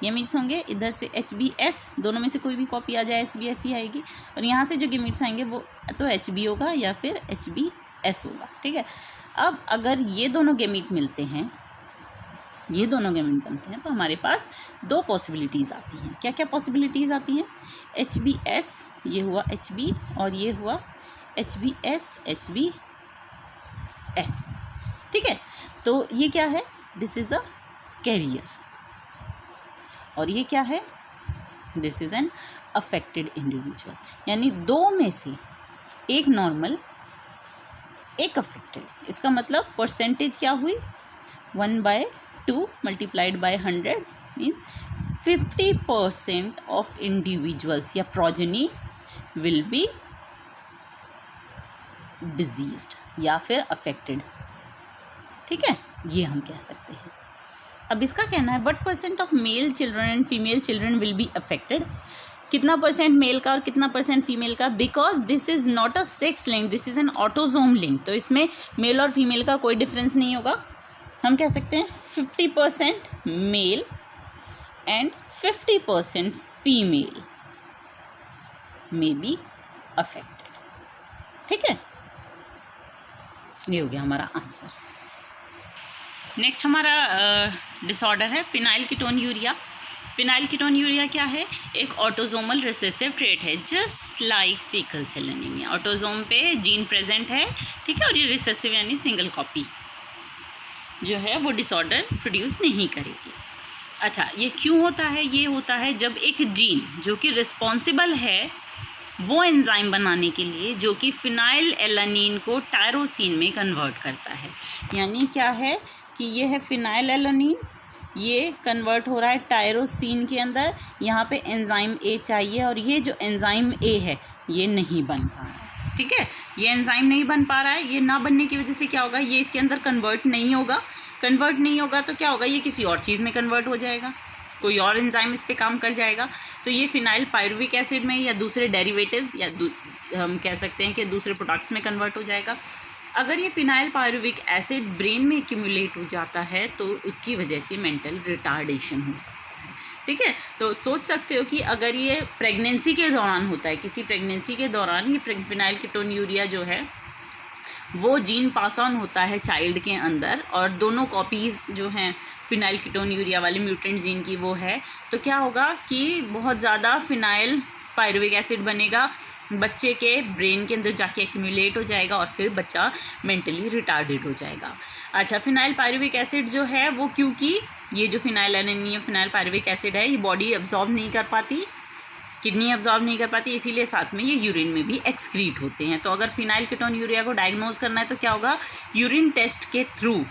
गेमीट्स होंगे, इधर से HBS, दोनों में से कोई भी कॉपी आ जाए SBS ही आएगी, और यहाँ से जो गेमीट्स आएंगे वो तो HB होगा या फिर HBS होगा, ठीक है। अब अगर ये दोनों गेमीट मिलते हैं, ये दोनों गेमीट बनते हैं, तो हमारे पास दो पॉसिबिलिटीज़ आती हैं। क्या क्या पॉसिबिलिटीज़ आती हैं, HBS, ये हुआ HB, और ये हुआ HBS, HBS, ठीक है। तो ये क्या है, दिस इज़ अ कैरियर, और ये क्या है, this is an affected individual. यानी दो में से एक नॉर्मल, एक अफेक्टेड। इसका मतलब परसेंटेज क्या हुई, 1/2 multiplied by 100 means 50% of individuals या प्रोजेनी विल बी डिजीज्ड या फिर अफेक्टेड, ठीक है, ये हम कह सकते हैं। अब इसका कहना है what percent of male children and female children will be affected, कितना परसेंट मेल का और कितना परसेंट फीमेल का, because this is not a sex link, this is an autosome link. तो इसमें मेल और फीमेल का कोई डिफरेंस नहीं होगा। हम कह सकते हैं 50% male and 50% female may be affected, ठीक है, ये हो गया हमारा आंसर। नेक्स्ट हमारा डिसऑर्डर है फिनाइल कीटोन्यूरिया। फिनाइल कीटोन्यूरिया क्या है, एक ऑटोजोमल रिसेसिव ट्रेट है, just like sickle cell anaemia. Autosome पे जीन प्रेजेंट है, ठीक है, और ये रिसेसिव यानी सिंगल कॉपी जो है वो डिसऑर्डर प्रोड्यूस नहीं करेगी। अच्छा, ये क्यों होता है, ये होता है जब एक जीन जो कि रिस्पॉन्सिबल है वो एंजाइम बनाने के लिए, जो कि फिनाइल एलानिन को टायरोसिन में कन्वर्ट करता है। यानी क्या है कि ये है फिनाइल एलानिन, ये कन्वर्ट हो रहा है टायरोसिन के अंदर, यहाँ पे एंजाइम ए चाहिए, और ये जो एंजाइम ए है ये नहीं बन पा रहा है, ठीक है, ये एंजाइम नहीं बन पा रहा है। ये ना बनने की वजह से क्या होगा, ये इसके अंदर कन्वर्ट नहीं होगा तो क्या होगा, ये किसी और चीज़ में कन्वर्ट हो जाएगा, कोई और एंजाइम इस पे काम कर जाएगा। तो ये फिनाइल पायरुविक एसिड में या दूसरे डेरिवेटिव्स या हम कह सकते हैं कि दूसरे प्रोडक्ट्स में कन्वर्ट हो जाएगा। अगर ये फिनाइल पायरुविक एसिड ब्रेन में एक्यूमुलेट हो जाता है तो उसकी वजह से मेंटल रिटार्डेशन हो सकता है, ठीक है। तो सोच सकते हो कि अगर ये प्रेगनेंसी के दौरान होता है, किसी प्रेगनेंसी के दौरान ये फिनाइल कीटोन्यूरिया जो है वो जीन पास ऑन होता है चाइल्ड के अंदर, और दोनों कॉपीज़ जो हैं फिनाइल कीटोन्यूरिया वाली म्यूटेंट जीन की वो है, तो क्या होगा कि बहुत ज़्यादा फिनाइल पायरुविक एसिड बनेगा, बच्चे के ब्रेन के अंदर जाके एक्यूमुलेट हो जाएगा, और फिर बच्चा मेंटली रिटार्डेड हो जाएगा। अच्छा, फिनाइल पायरुविक एसिड जो है वो, क्योंकि ये जो phenyl alanine phenyl pyruvic acid है ये बॉडी अब्जॉर्ब नहीं कर पाती, किडनी अब्जॉर्ब नहीं कर पाती, इसीलिए साथ में ये यूरिन में भी एक्सक्रीट होते हैं। तो अगर फिनाइल कीटोन्यूरिया को डायग्नोज करना है तो क्या होगा, यूरिन टेस्ट के थ्रू,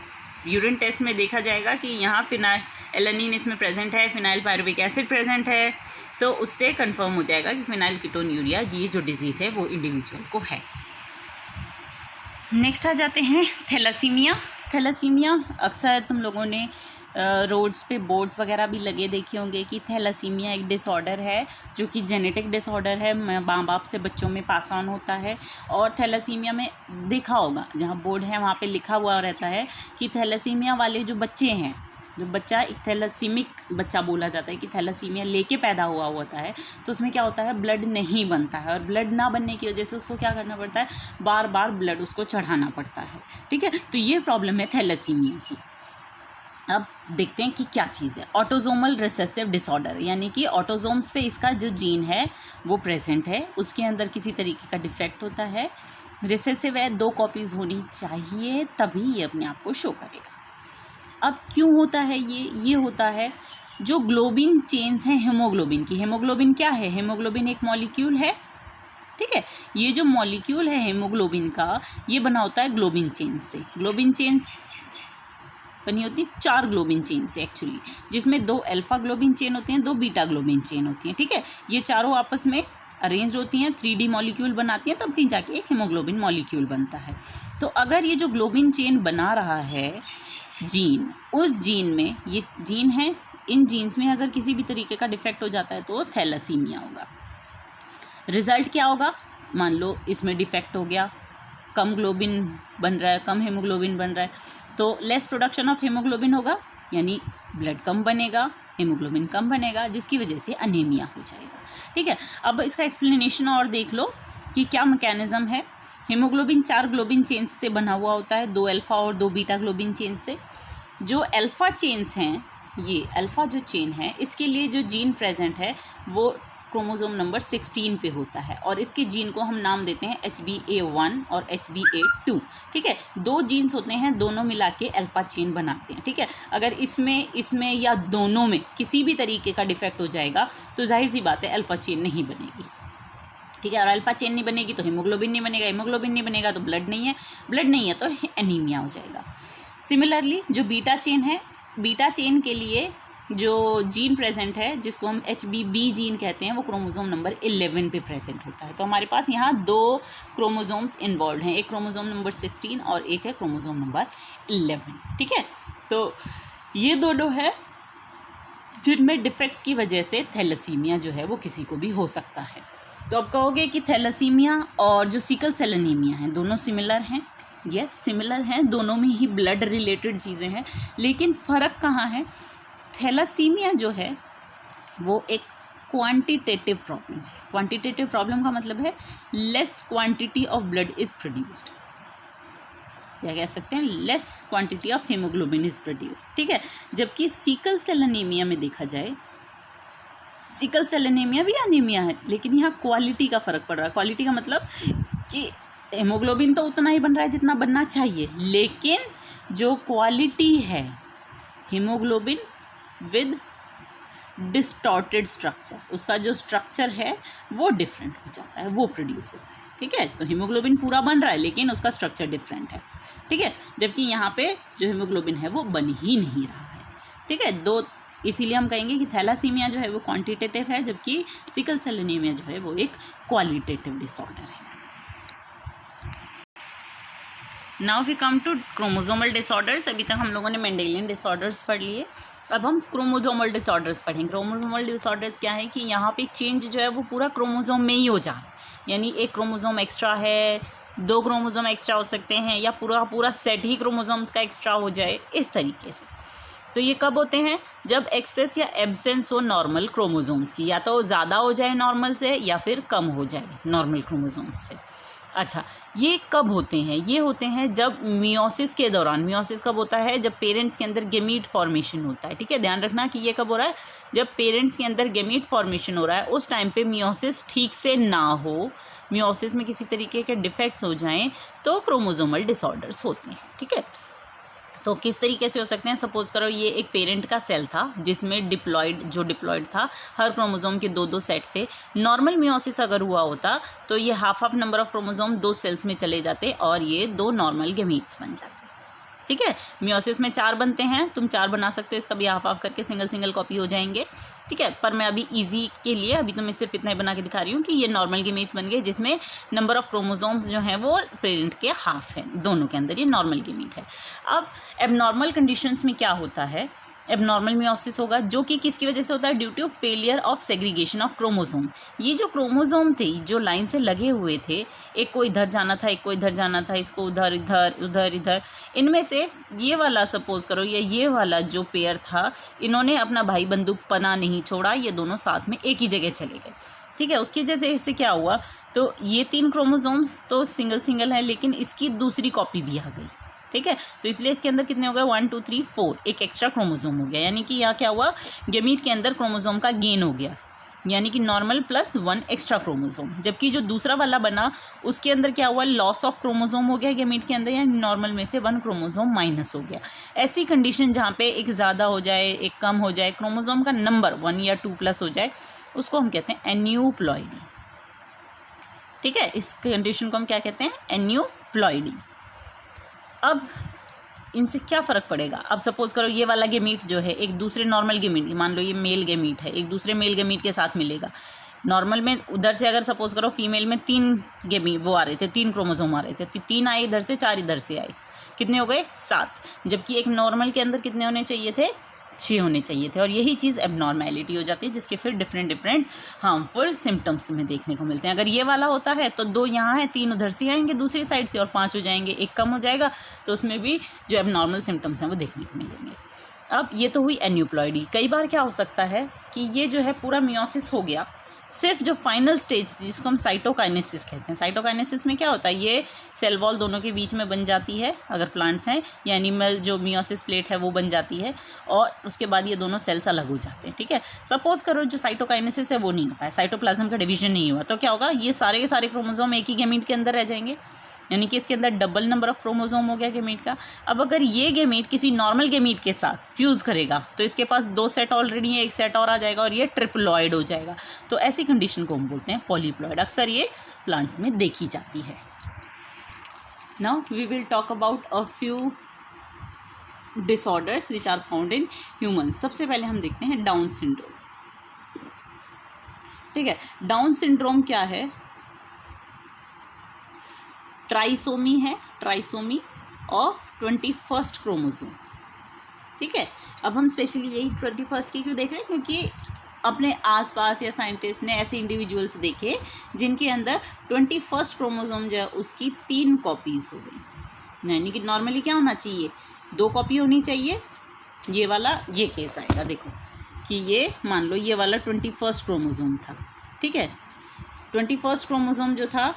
यूरिन टेस्ट में देखा जाएगा कि यहाँ फिनाइल एलानिन इसमें प्रेजेंट है, फिनाइल पायरुविक एसिड प्रेजेंट है, तो उससे कंफर्म हो जाएगा कि फिनाइल कीटोन्यूरिया ये जो डिजीज़ है वो इंडिविजुअल को है। नेक्स्ट आ जाते हैं थैलासीमिया। थैलासीमिया अक्सर तुम लोगों ने रोड्स पे बोर्ड्स वगैरह भी लगे देखे होंगे कि थैलासीमिया एक डिसऑर्डर है जो कि जेनेटिक डिसऑर्डर है, माँ बाप से बच्चों में पास ऑन होता है। और थैलासीमिया में देखा होगा, जहाँ बोर्ड है वहाँ पे लिखा हुआ रहता है कि थैलासीमिया वाले जो बच्चे हैं, जो बच्चा एक थैलासीमिक बच्चा बोला जाता है कि थैलासीमिया लेके पैदा हुआ होता है, तो उसमें क्या होता है, ब्लड नहीं बनता है, और ब्लड ना बनने की वजह से उसको क्या करना पड़ता है, बार बार ब्लड उसको चढ़ाना पड़ता है, ठीक है। तो ये प्रॉब्लम है थैलासीमिया की। अब देखते हैं कि क्या चीज़ है, ऑटोजोमल रिसेसिव डिसऑर्डर, यानी कि ऑटोजोम्स पे इसका जो जीन है वो प्रेजेंट है, उसके अंदर किसी तरीके का डिफेक्ट होता है, रिसेसिव है, 2 कॉपीज़ होनी चाहिए तभी ये अपने आप को शो करेगा। अब क्यों होता है ये होता है, जो ग्लोबिन चेन्स हैं हेमोग्लोबिन की, हेमोग्लोबिन क्या है, हेमोग्लोबिन एक मॉलिक्यूल है, ठीक है, ये जो मॉलिक्यूल है हेमोग्लोबिन का ये बना होता है ग्लोबिन चेन से। ग्लोबिन चेन्स बनी होती है 4 ग्लोबिन चेन से एक्चुअली, जिसमें 2 अल्फा ग्लोबिन चेन होती हैं, 2 बीटा ग्लोबिन चेन होती हैं। ठीक है, ये चारों आपस में अरेंज होती हैं, 3D मॉलिक्यूल बनाती हैं, तब कहीं जाके एक हीमोग्लोबिन मॉलिक्यूल बनता है। तो अगर ये जो ग्लोबिन चेन बना रहा है जीन, उस जीन में ये जीन है, इन जीन्स में अगर किसी भी तरीके का डिफेक्ट हो जाता है तो थैलेसीमिया होगा। रिजल्ट क्या होगा? मान लो इसमें डिफेक्ट हो गया, कम ग्लोबिन बन रहा है, कम हीमोग्लोबिन बन रहा है, तो लेस प्रोडक्शन ऑफ हीमोग्लोबिन होगा, यानी ब्लड कम बनेगा, हीमोग्लोबिन कम बनेगा, जिसकी वजह से अनीमिया हो जाएगा। ठीक है, अब इसका एक्सप्लेनेशन और देख लो कि क्या मैकेनिज्म है। हीमोग्लोबिन 4 ग्लोबिन चेन्स से बना हुआ होता है, 2 अल्फा और 2 बीटा ग्लोबिन चेन से। जो अल्फा चेन्स हैं, ये अल्फा जो चेन है, इसके लिए जो जीन प्रेजेंट है वो क्रोमोसोम नंबर 16 पे होता है, और इसके जीन को हम नाम देते हैं HbA1 और HbA2। ठीक है, 2 जीन्स होते हैं, दोनों मिला के अल्फा चेन बनाते हैं। ठीक है, अगर इसमें या दोनों में किसी भी तरीके का डिफेक्ट हो जाएगा तो जाहिर सी बात है अल्फा चेन नहीं बनेगी। ठीक है, और अल्फा चेन नहीं बनेगी तो हीमोग्लोबिन नहीं बनेगा, हीमोग्लोबिन नहीं बनेगा तो ब्लड नहीं है, ब्लड नहीं है तो एनीमिया हो जाएगा। सिमिलरली जो बीटा चेन है, बीटा चेन के लिए जो जीन प्रेजेंट है, जिसको हम HbB जीन कहते हैं, वो क्रोमोसोम नंबर 11 पे प्रेजेंट होता है। तो हमारे पास यहाँ 2 क्रोमोसोम्स इन्वॉल्व हैं, एक क्रोमोसोम नंबर 16 और एक है क्रोमोसोम नंबर 11। ठीक है, तो ये दोनों है जिनमें डिफेक्ट्स की वजह से थैलेसीमिया जो है वो किसी को भी हो सकता है। तो अब कहोगे कि थैलेसीमिया और जो सिकल सेल एनीमिया है दोनों सिमिलर हैं। यस, सिमिलर हैं, दोनों में ही ब्लड रिलेटेड चीज़ें हैं, लेकिन फ़र्क कहाँ है? थैलेसीमिया जो है वो एक क्वांटिटेटिव प्रॉब्लम है। क्वांटिटेटिव प्रॉब्लम का मतलब है less quantity of blood is produced, क्या कह सकते हैं, less quantity of haemoglobin is produced. ठीक है, जबकि सिकल सेल एनीमिया में देखा जाए, सिकल सेल एनीमिया भी एनीमिया है, लेकिन यहाँ क्वालिटी का फ़र्क पड़ रहा है। क्वालिटी का मतलब कि हीमोग्लोबिन तो उतना ही बन रहा है जितना बनना चाहिए, लेकिन जो क्वालिटी है हीमोग्लोबिन विद डिस्टॉर्टेड स्ट्रक्चर, उसका जो स्ट्रक्चर है वो डिफरेंट हो जाता है, वो प्रोड्यूस होता है। ठीक है, तो हीमोग्लोबिन पूरा बन रहा है लेकिन उसका स्ट्रक्चर डिफरेंट है। ठीक है, जबकि यहाँ पे जो हीमोग्लोबिन है वो बन ही नहीं रहा है। ठीक है, दो, इसीलिए हम कहेंगे कि थैलासीमिया जो है वो क्वांटिटेटिव है, जबकि सिकल सेल एनीमिया जो है वो एक क्वालिटेटिव डिसऑर्डर है। Now we come to chromosomal disorders. अभी तक हम लोगों ने मेंडेलियन डिसऑर्डर्स पढ़ लिए, अब हम क्रोमोसोमल डिसऑर्डर्स पढ़ेंगे। क्रोमोसोमल डिसऑर्डर्स क्या है कि यहाँ पे चेंज जो है वो पूरा क्रोमोसोम में ही हो जा रहा है, यानी एक क्रोमोसोम एक्स्ट्रा है, 2 क्रोमोसोम एक्स्ट्रा हो सकते हैं, या पूरा सेट ही क्रोमोसोम्स का एक्स्ट्रा हो जाए, इस तरीके से। तो ये कब होते हैं? जब एक्सेस या एब्सेंस हो नॉर्मल क्रोमोसोम्स की, या तो ज़्यादा हो जाए नॉर्मल से या फिर कम हो जाए नॉर्मल क्रोमोसोम्स से। अच्छा, ये कब होते हैं? ये होते हैं जब मियोसिस के दौरान। मियोसिस कब होता है? जब पेरेंट्स के अंदर गेमीट फॉर्मेशन होता है। ठीक है, ध्यान रखना कि ये कब हो रहा है? जब पेरेंट्स के अंदर गेमीट फॉर्मेशन हो रहा है, उस टाइम पे मियोसिस ठीक से ना हो, मियोसिस में किसी तरीके के डिफेक्ट्स हो जाएं, तो क्रोमोसोमल डिसऑर्डर्स होते हैं। ठीक है, तो किस तरीके से हो सकते हैं? सपोज करो ये एक पेरेंट का सेल था जिसमें डिप्लॉयड था, हर क्रोमोसोम के 2-2 सेट थे। नॉर्मल मियोसिस अगर हुआ होता तो ये half number of chromosome 2 cells में चले जाते और ये 2 नॉर्मल गेमीट्स बन जाते। ठीक है, मियोसिस में 4 बनते हैं, तुम 4 बना सकते हो, इसका भी हाफ करके सिंगल कॉपी हो जाएंगे। ठीक है, पर मैं अभी इजी के लिए अभी तो मैं सिर्फ इतना ही बना के दिखा रही हूँ कि ये नॉर्मल गेमीट्स बन गए, जिसमें नंबर ऑफ क्रोमोसोम्स जो हैं वो पेरेंट के हाफ है, दोनों के अंदर ये नॉर्मल गेमीट है। अब एबनॉर्मल कंडीशंस में क्या होता है? एबनॉर्मल मियोसिस होगा, जो कि किसकी वजह से होता है? Due to failure of segregation of chromosome. ये जो क्रोमोसोम थे जो लाइन से लगे हुए थे, एक को इधर जाना था, एक को इधर जाना था, इसको उधर इधर, इनमें से ये वाला सपोज करो ये वाला जो पेयर था, इन्होंने अपना भाई बंदूक पना नहीं छोड़ा, ये दोनों साथ में एक ही जगह चले गए। ठीक है, उसकी वजह से क्या हुआ? तो ये 3 क्रोमोसोम्स तो सिंगल है, लेकिन इसकी दूसरी कॉपी भी आ गई। ठीक है, तो इसलिए इसके अंदर कितने हो गए? 1 2 3 4, एक एक्स्ट्रा क्रोमोसोम हो गया, यानी कि यहाँ क्या हुआ? गेमीट के अंदर क्रोमोसोम का गेन हो गया, यानी कि नॉर्मल प्लस 1 एक्स्ट्रा क्रोमोसोम। जबकि जो दूसरा वाला बना उसके अंदर क्या हुआ? लॉस ऑफ क्रोमोसोम हो गया गेमीट के अंदर, यानी नॉर्मल में से 1 क्रोमोसोम माइनस हो गया। ऐसी कंडीशन जहाँ पे एक ज़्यादा हो जाए, एक कम हो जाए, क्रोमोसोम का नंबर 1 या 2 प्लस हो जाए, उसको हम कहते हैं एन्यूप्लॉइडी। ठीक है, इस कंडीशन को हम क्या कहते हैं? एन्यूप्लॉइडी। अब इनसे क्या फ़र्क पड़ेगा। अब सपोज़ करो ये वाला गेमीट जो है एक दूसरे नॉर्मल गेमीट, मान लो ये मेल गेमीट है, एक दूसरे मेल गेमीट के साथ मिलेगा। नॉर्मल में उधर से अगर सपोज़ करो फीमेल में 3 गेमीट वो आ रहे थे, 3 क्रोमोसोम आ रहे थे, 3 आए इधर से, 4 इधर से आए, कितने हो गए 7। जबकि एक नॉर्मल के अंदर कितने होने चाहिए थे, 6 होने चाहिए थे। और यही चीज़ एबनॉर्मेलिटी हो जाती है, जिसके फिर डिफरेंट हार्मफुल सिम्टम्स में देखने को मिलते हैं। अगर ये वाला होता है तो 2 यहाँ है, 3 उधर से आएंगे दूसरी साइड से, और 5 हो जाएंगे, 1 कम हो जाएगा, तो उसमें भी जो एबनॉर्मल सिम्टम्स हैं वो देखने को मिलेंगे। अब ये तो हुई एन्यूप्लॉइडी। कई बार क्या हो सकता है कि ये जो है पूरा मियोसिस हो गया, सिर्फ जो फाइनल स्टेज जिसको हम साइटोकाइनेसिस कहते हैं। साइटोकाइनेसिस में क्या होता है, ये सेल वॉल दोनों के बीच में बन जाती है अगर प्लांट्स हैं, या एनिमल जो मियोसिस प्लेट है वो बन जाती है, और उसके बाद ये दोनों सेल्स अलग हो जाते हैं। ठीक है, सपोज करो जो साइटोकाइनेसिस है वो नहीं हो पाया, साइटोप्लाज्म का डिवीजन नहीं हुआ, तो क्या होगा, ये सारे के सारे क्रोमोसोम एक ही गेमीट के अंदर रह जाएंगे, यानी कि इसके अंदर डबल नंबर ऑफ क्रोमोसोम हो गया गेमीट का। अब अगर ये गेमीट किसी नॉर्मल गेमीट के साथ फ्यूज़ करेगा तो इसके पास 2 सेट ऑलरेडी है, 1 सेट और आ जाएगा, और ये ट्रिप्लॉइड हो जाएगा। तो ऐसी कंडीशन को हम बोलते हैं पॉलीप्लॉइड। अक्सर ये प्लांट्स में देखी जाती है। Now we will talk about a few disorders which are found in humans. सबसे पहले हम देखते हैं डाउन सिंड्रोम। ठीक है, डाउन सिंड्रोम क्या है, ट्राइसोमी है, ट्राइसोमी ऑफ 21st क्रोमोसोम। ठीक है, अब हम स्पेशली यही 21st की क्यों देख रहे हैं, क्योंकि अपने आसपास या साइंटिस्ट ने ऐसे इंडिविजुअल्स देखे जिनके अंदर 21st क्रोमोसोम जो है उसकी 3 कॉपीज़ हो गई। यानी कि नॉर्मली क्या होना चाहिए, 2 कॉपी होनी चाहिए। ये वाला ये केस आएगा, देखो कि ये मान लो ये वाला 21st क्रोमोसोम था। ठीक है, 21st क्रोमोसोम जो था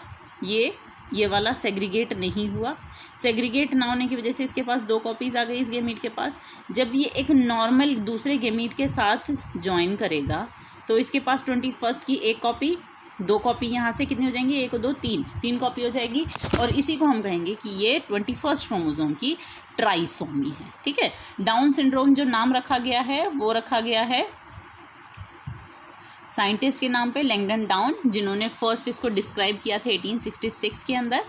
ये वाला सेग्रीगेट नहीं हुआ। सेग्रीगेट ना होने की वजह से इसके पास 2 कॉपीज़ आ गई इस गेमीट के पास। जब ये एक नॉर्मल दूसरे गेमीट के साथ ज्वाइन करेगा तो इसके पास 21st की 1 कॉपी, 2 कॉपी यहाँ से कितनी हो जाएंगी, 1 2 3 कॉपी हो जाएगी, और इसी को हम कहेंगे कि ये 21st क्रोमोसोम की ट्राइसोमी है। ठीक है, डाउन सिंड्रोम जो नाम रखा गया है वो रखा गया है साइंटिस्ट के नाम पे, लैंगडन डाउन, जिन्होंने फर्स्ट इसको डिस्क्राइब किया था 1866 के अंदर।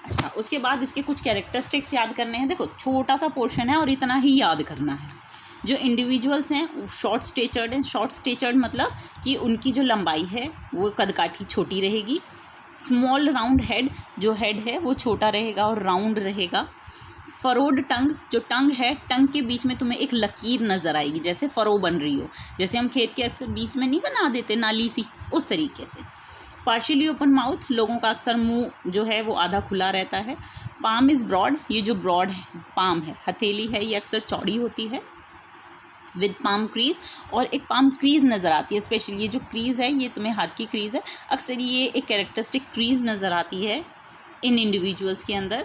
अच्छा, उसके बाद इसके कुछ कैरेक्टरिस्टिक्स याद करने हैं। देखो छोटा सा पोर्शन है और इतना ही याद करना है। जो इंडिविजुअल्स हैं शॉर्ट स्टेचर्ड हैं। शॉर्ट स्टेचर्ड मतलब कि उनकी जो लंबाई है वो कदकाठी छोटी रहेगी। स्मॉल राउंड हेड, जो हेड है वो छोटा रहेगा और राउंड रहेगा। फरोड टंग, जो टंग है, टंग के बीच में तुम्हें एक लकीर नज़र आएगी, जैसे फरो बन रही हो, जैसे हम खेत के अक्सर बीच में नहीं बना देते नाली सी, उस तरीके से। पार्शियली ओपन माउथ, लोगों का अक्सर मुंह जो है वो आधा खुला रहता है। पाम इज़ ब्रॉड, ये जो ब्रॉड है पाम है, हथेली है, ये अक्सर चौड़ी होती है। विद पाम क्रीज, और एक पाम क्रीज नज़र आती है। स्पेशली ये जो क्रीज़ है ये तुम्हें हाथ की क्रीज़ है, अक्सर ये एक कैरेक्टरिस्टिक क्रीज़ नज़र आती है इन इंडिविजुअल्स के अंदर।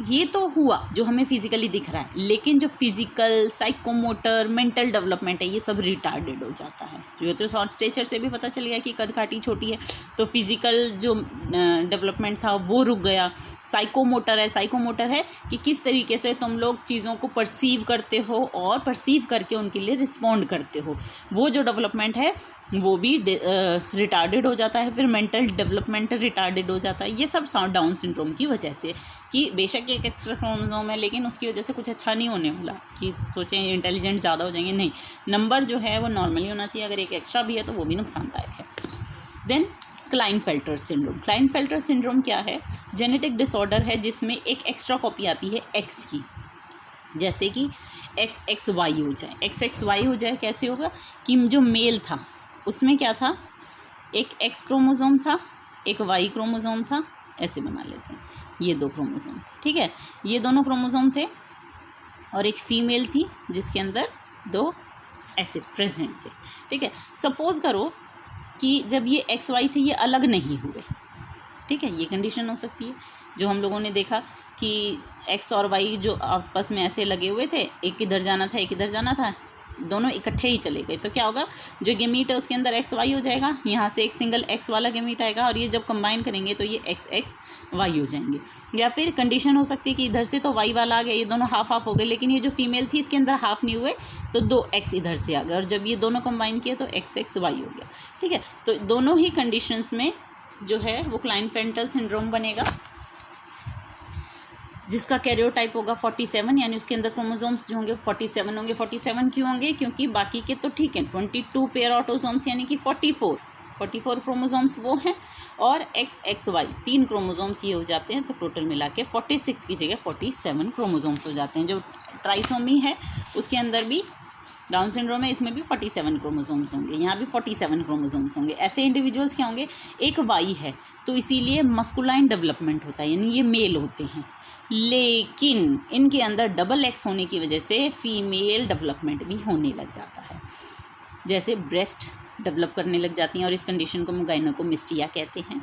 ये तो हुआ जो हमें फिजिकली दिख रहा है, लेकिन जो फिजिकल, साइकोमोटर, मेंटल डेवलपमेंट है ये सब रिटार्डेड हो जाता है। जो तो शॉर्ट स्टेचर से भी पता चल गया कि कद काठी छोटी है, तो फिजिकल जो डेवलपमेंट था वो रुक गया। साइकोमोटर है कि किस तरीके से तुम लोग चीज़ों को परसीव करते हो और परसीव करके उनके लिए रिस्पॉन्ड करते हो, वो जो डेवलपमेंट है वो भी रिटार्डेड हो जाता है। फिर मेंटल डेवलपमेंट रिटार्डेड हो जाता है। ये सब डाउन सिंड्रोम की वजह से, कि बेशक एक एक्स्ट्रा क्रोमोसोम है लेकिन उसकी वजह से कुछ अच्छा नहीं होने वाला कि सोचें इंटेलिजेंट ज़्यादा हो जाएंगे, नहीं, नंबर जो है वो नॉर्मली होना चाहिए। अगर एक एक्स्ट्रा भी है तो वो भी नुकसानदायक है। Then Klinefelter syndrome. Klinefelter syndrome क्या है, जेनेटिक डिसऑर्डर है जिसमें एक एक्स्ट्रा कॉपी आती है एक्स की, जैसे कि XXY हो जाए। XXY हो जाए कैसे होगा कि जो मेल था उसमें क्या था, एक X क्रोमोसोम था, एक Y क्रोमोसोम था, ऐसे बना लेते हैं, ये 2 क्रोमोसोम थे। ठीक है, ये दोनों क्रोमोसोम थे, और एक फीमेल थी जिसके अंदर 2 ऐसे प्रेजेंट थे। ठीक है, सपोज करो कि जब ये XY थे ये अलग नहीं हुए। ठीक है, ये कंडीशन हो सकती है जो हम लोगों ने देखा कि X और Y जो आपस में ऐसे लगे हुए थे, एक इधर जाना था एक इधर जाना था, दोनों इकट्ठे ही चले गए, तो क्या होगा, जो गेमीट है उसके अंदर XY हो जाएगा, यहाँ से एक सिंगल X वाला गेमीट आएगा, और ये जब कंबाइन करेंगे तो ये XXY हो जाएंगे। या फिर कंडीशन हो सकती है कि इधर से तो Y वाला आ गया, ये दोनों हाफ हाफ हो गए, लेकिन ये जो फीमेल थी इसके अंदर हाफ नहीं हुए, तो 2 X इधर से आ गए, और जब ये दोनों कंबाइन किए तो XXY हो गया। ठीक है, तो दोनों ही कंडीशंस में जो है वो क्लाइनफेल्टर सिंड्रोम बनेगा। जिसका कैरियोटाइप होगा 47, यानी उसके अंदर क्रोमोसोम्स जो होंगे 47 होंगे। 47 क्यों होंगे? क्योंकि बाकी के तो ठीक है, 22 पेयर ऑटोसोम्स यानी कि 44 क्रोमोसोम्स वो हैं, और XXY 3 क्रोमोसोम्स ये हो जाते हैं। तो टोटल मिला के 46 की जगह 47 क्रोमोसोम्स हो जाते हैं। जो ट्राइसोमी है उसके अंदर भी, डाउन सिंड्रोम है, इसमें भी 47 क्रोमोसोम्स होंगे, यहाँ भी 47 क्रोमोसोम्स होंगे। ऐसे इंडिविजुअल्स क्या होंगे? एक वाई है तो इसीलिए मस्कुलाइन डेवलपमेंट होता है, यानी ये मेल होते हैं, लेकिन इनके अंदर डबल एक्स होने की वजह से फीमेल डेवलपमेंट भी होने लग जाता है, जैसे ब्रेस्ट डेवलप करने लग जाती हैं, और इस कंडीशन को गायनेकोमेस्टिया कहते हैं।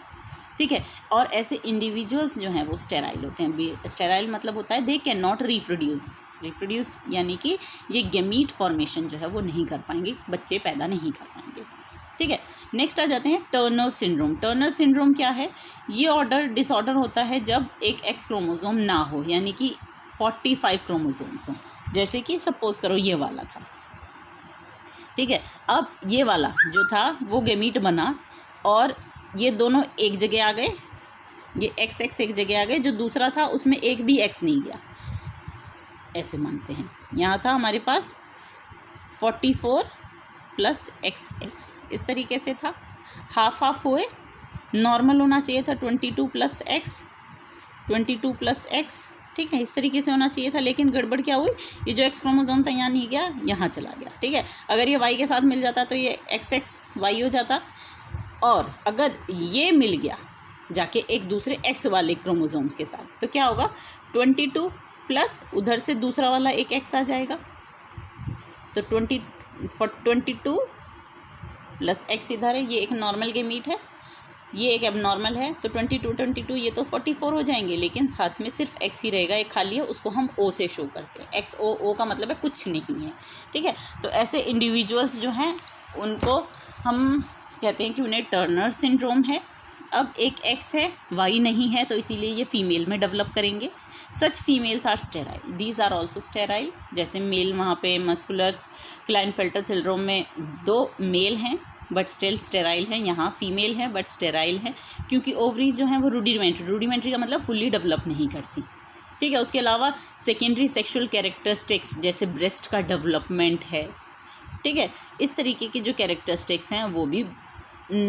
ठीक है, और ऐसे इंडिविजुअल्स जो हैं वो स्टेराइल होते हैं। स्टेराइल मतलब होता है दे कैन नॉट रिप्रोड्यूस, यानी कि ये गैमीट फॉर्मेशन जो है वो नहीं कर पाएंगे, बच्चे पैदा नहीं कर पाएंगे। ठीक है, नेक्स्ट आ जाते हैं टर्नर सिंड्रोम। टर्नर सिंड्रोम क्या है? ये डिसऑर्डर होता है जब एक एक्स क्रोमोसोम ना हो, यानी कि 45 क्रोमोसोम्स हों। जैसे कि सपोज करो ये वाला था, ठीक है, अब ये वाला जो था वो गैमीट बना और ये दोनों एक जगह आ गए, ये XX एक जगह आ गए, जो दूसरा था उसमें एक भी X नहीं गया, ऐसे मानते हैं। यहाँ था हमारे पास 44 + XX, इस तरीके से था, हाफ हुए, नॉर्मल होना चाहिए था 22 + X, 22 + X, ठीक है, इस तरीके से होना चाहिए था। लेकिन गड़बड़ क्या हुई? ये जो X क्रोमोसोम था यहाँ नहीं गया, यहाँ चला गया। ठीक है, अगर ये Y के साथ मिल जाता तो ये XXY हो जाता, और अगर ये मिल गया जाके एक दूसरे X वाले क्रोमोसोम्स के साथ, तो क्या होगा? 22 प्लस उधर से दूसरा वाला एक X आ जाएगा, तो 22 + X इधर है, ये एक नॉर्मल गैमीट है, ये एक एबनॉर्मल है, तो 22 ये तो 44 हो जाएंगे, लेकिन साथ में सिर्फ X ही रहेगा, एक खाली है, उसको हम O से शो करते हैं। XO का मतलब है कुछ नहीं है। ठीक है, तो ऐसे इंडिविजुअल्स जो हैं उनको हम कहते हैं कि उन्हें टर्नर सिंड्रोम है। अब एक X है, Y नहीं है, तो इसीलिए ये फीमेल में डेवलप करेंगे। Such females are sterile, these are also sterile. जैसे मेल वहाँ पे मस्कुलर क्लाइनफेल्टर सिंड्रोम में 2 मेल हैं बट स्टिल स्टेराइल हैं, यहाँ फीमेल है बट स्टेराइल है, क्योंकि ओवरीज जो हैं वो रूडिमेंट्री का मतलब फुल्ली डेवलप नहीं करती। ठीक है, उसके अलावा सेकेंडरी सेक्सुअल कैरेक्टरिस्टिक्स जैसे ब्रेस्ट का डेवलपमेंट है, ठीक है, इस तरीके की जो कैरेक्टरिस्टिक्स हैं वो भी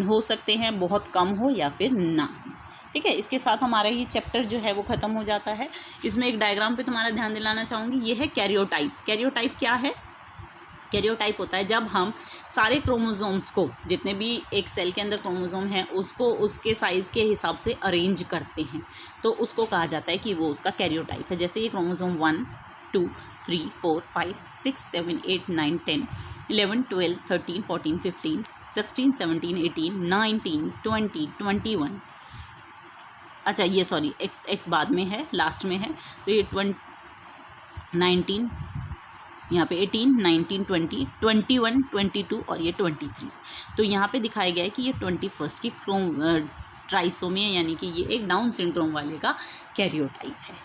हो सकते हैं, बहुत कम हो या फिर ना हो। ठीक है, इसके साथ हमारा ये चैप्टर जो है वो ख़त्म हो जाता है। इसमें एक डायग्राम पे तुम्हारा ध्यान दिलाना चाहूँगी, ये है कैरियोटाइप। कैरियोटाइप क्या है? कैरियोटाइप होता है जब हम सारे क्रोमोसोम्स को, जितने भी एक सेल के अंदर क्रोमोसोम हैं, उसको उसके साइज़ के हिसाब से अरेंज करते हैं, तो उसको कहा जाता है कि वो उसका कैरियोटाइप है। जैसे ये क्रोमोसोम 1 2 3 4 5 6 7 8 9 10 11 12 13 14 15 16 17 18 19 20 21, अच्छा ये सॉरी एक्स बाद में है, लास्ट में है, तो ये 19, यहाँ पे 18 19 20 21 22 और ये 23। तो यहाँ पे दिखाया गया है कि ये 21st की ट्राइसोमी है, यानी कि ये एक डाउन सिंड्रोम वाले का कैरियोटाइप है।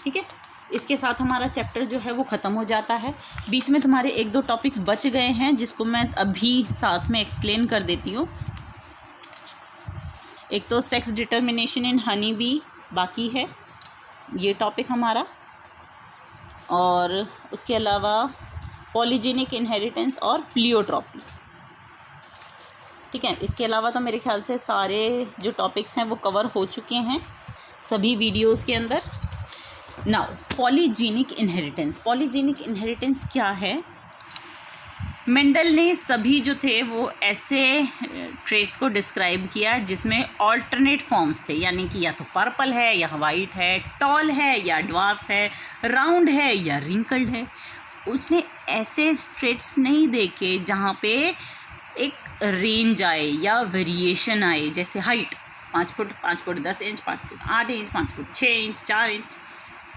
ठीक है, इसके साथ हमारा चैप्टर जो है वो ख़त्म हो जाता है। बीच में तुम्हारे 1-2 टॉपिक बच गए हैं जिसको मैं अभी साथ में एक्सप्लेन कर देती हूँ। एक तो sex determination in honey bee बाकी है ये टॉपिक हमारा, और उसके अलावा पॉलीजेनिक इनहेरिटेंस और प्लियोट्रॉपी। ठीक है, इसके अलावा तो मेरे ख्याल से सारे जो टॉपिक्स हैं वो कवर हो चुके हैं सभी वीडियोस के अंदर। Now polygenic inheritance. Polygenic inheritance क्या है? मेंडल ने सभी जो थे वो ऐसे ट्रेट्स को डिस्क्राइब किया जिसमें ऑल्टरनेट फॉर्म्स थे, यानी कि या तो पर्पल है या वाइट है, टॉल है या ड्वार्फ है, राउंड है या रिंकल्ड है। उसने ऐसे ट्रेट्स नहीं देखे जहाँ पे एक रेंज आए या वेरिएशन आए, जैसे height 5 foot 10 inch, 5 foot 8 inch, 5 foot 6 inch, 4 inch,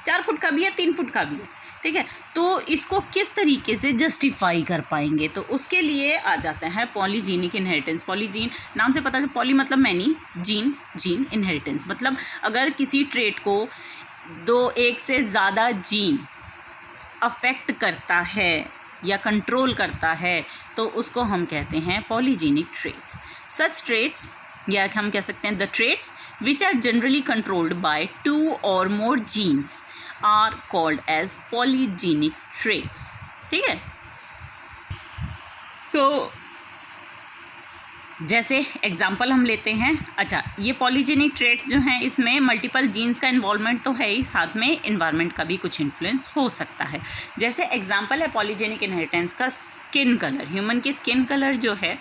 4 foot का भी है, 3 फुट का भी है। ठीक है, तो इसको किस तरीके से जस्टिफाई कर पाएंगे? तो उसके लिए आ जाता है पॉलीजेनिक इनहेरिटेंस। पॉलीजीन नाम से पता है, पॉली मतलब मैनी, जीन इनहेरिटेंस मतलब अगर किसी ट्रेट को 1 से ज़्यादा जीन अफेक्ट करता है या कंट्रोल करता है तो उसको हम कहते हैं पॉलीजेनिक ट्रेट्स। सच ट्रेट्स या हम कह सकते हैं the traits which are generally controlled by 2 or more genes are called as polygenic traits. ठीक है, तो जैसे एग्जाम्पल हम लेते हैं, अच्छा ये पॉलीजेनिक ट्रेट्स जो हैं इसमें मल्टीपल जीन्स का इन्वॉल्वमेंट तो है ही, साथ में इन्वायरमेंट का भी कुछ इन्फ्लुएंस हो सकता है। जैसे एग्जाम्पल है पॉलीजेनिक इनहेरिटेंस का स्किन कलर, ह्यूमन की स्किन कलर जो है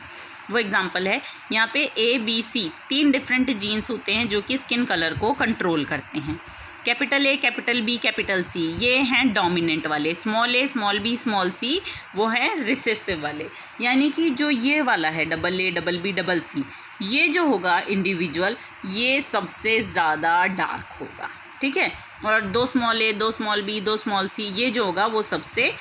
वो एग्जाम्पल है। यहाँ पे ABC 3 डिफरेंट जीन्स होते हैं जो कि स्किन कलर को कंट्रोल करते हैं। Capital A, capital B, capital C ये हैं डोमिनेंट वाले, small a, small b, small c वो हैं रिसेसिव वाले। यानी कि जो ये वाला है double A, double B, double C, ये जो होगा इंडिविजुअल ये सबसे ज़्यादा डार्क होगा। ठीक है, और 2 small a, 2 small b, 2 small c ये जो होगा वो सबसे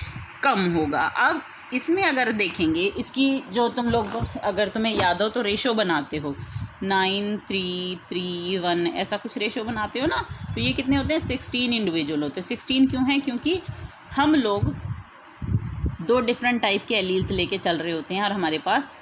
कम होगा। अब इसमें अगर देखेंगे इसकी जो तुम लोग अगर तुम्हें याद हो तो रेशो बनाते हो 9, 3, 3, 1 ऐसा कुछ रेशो बनाते हो ना, तो ये कितने होते हैं 16 इंडिविजुअल होते हैं। 16 क्यों हैं? क्योंकि हम लोग 2 डिफरेंट टाइप के एलील्स लेके चल रहे होते हैं और हमारे पास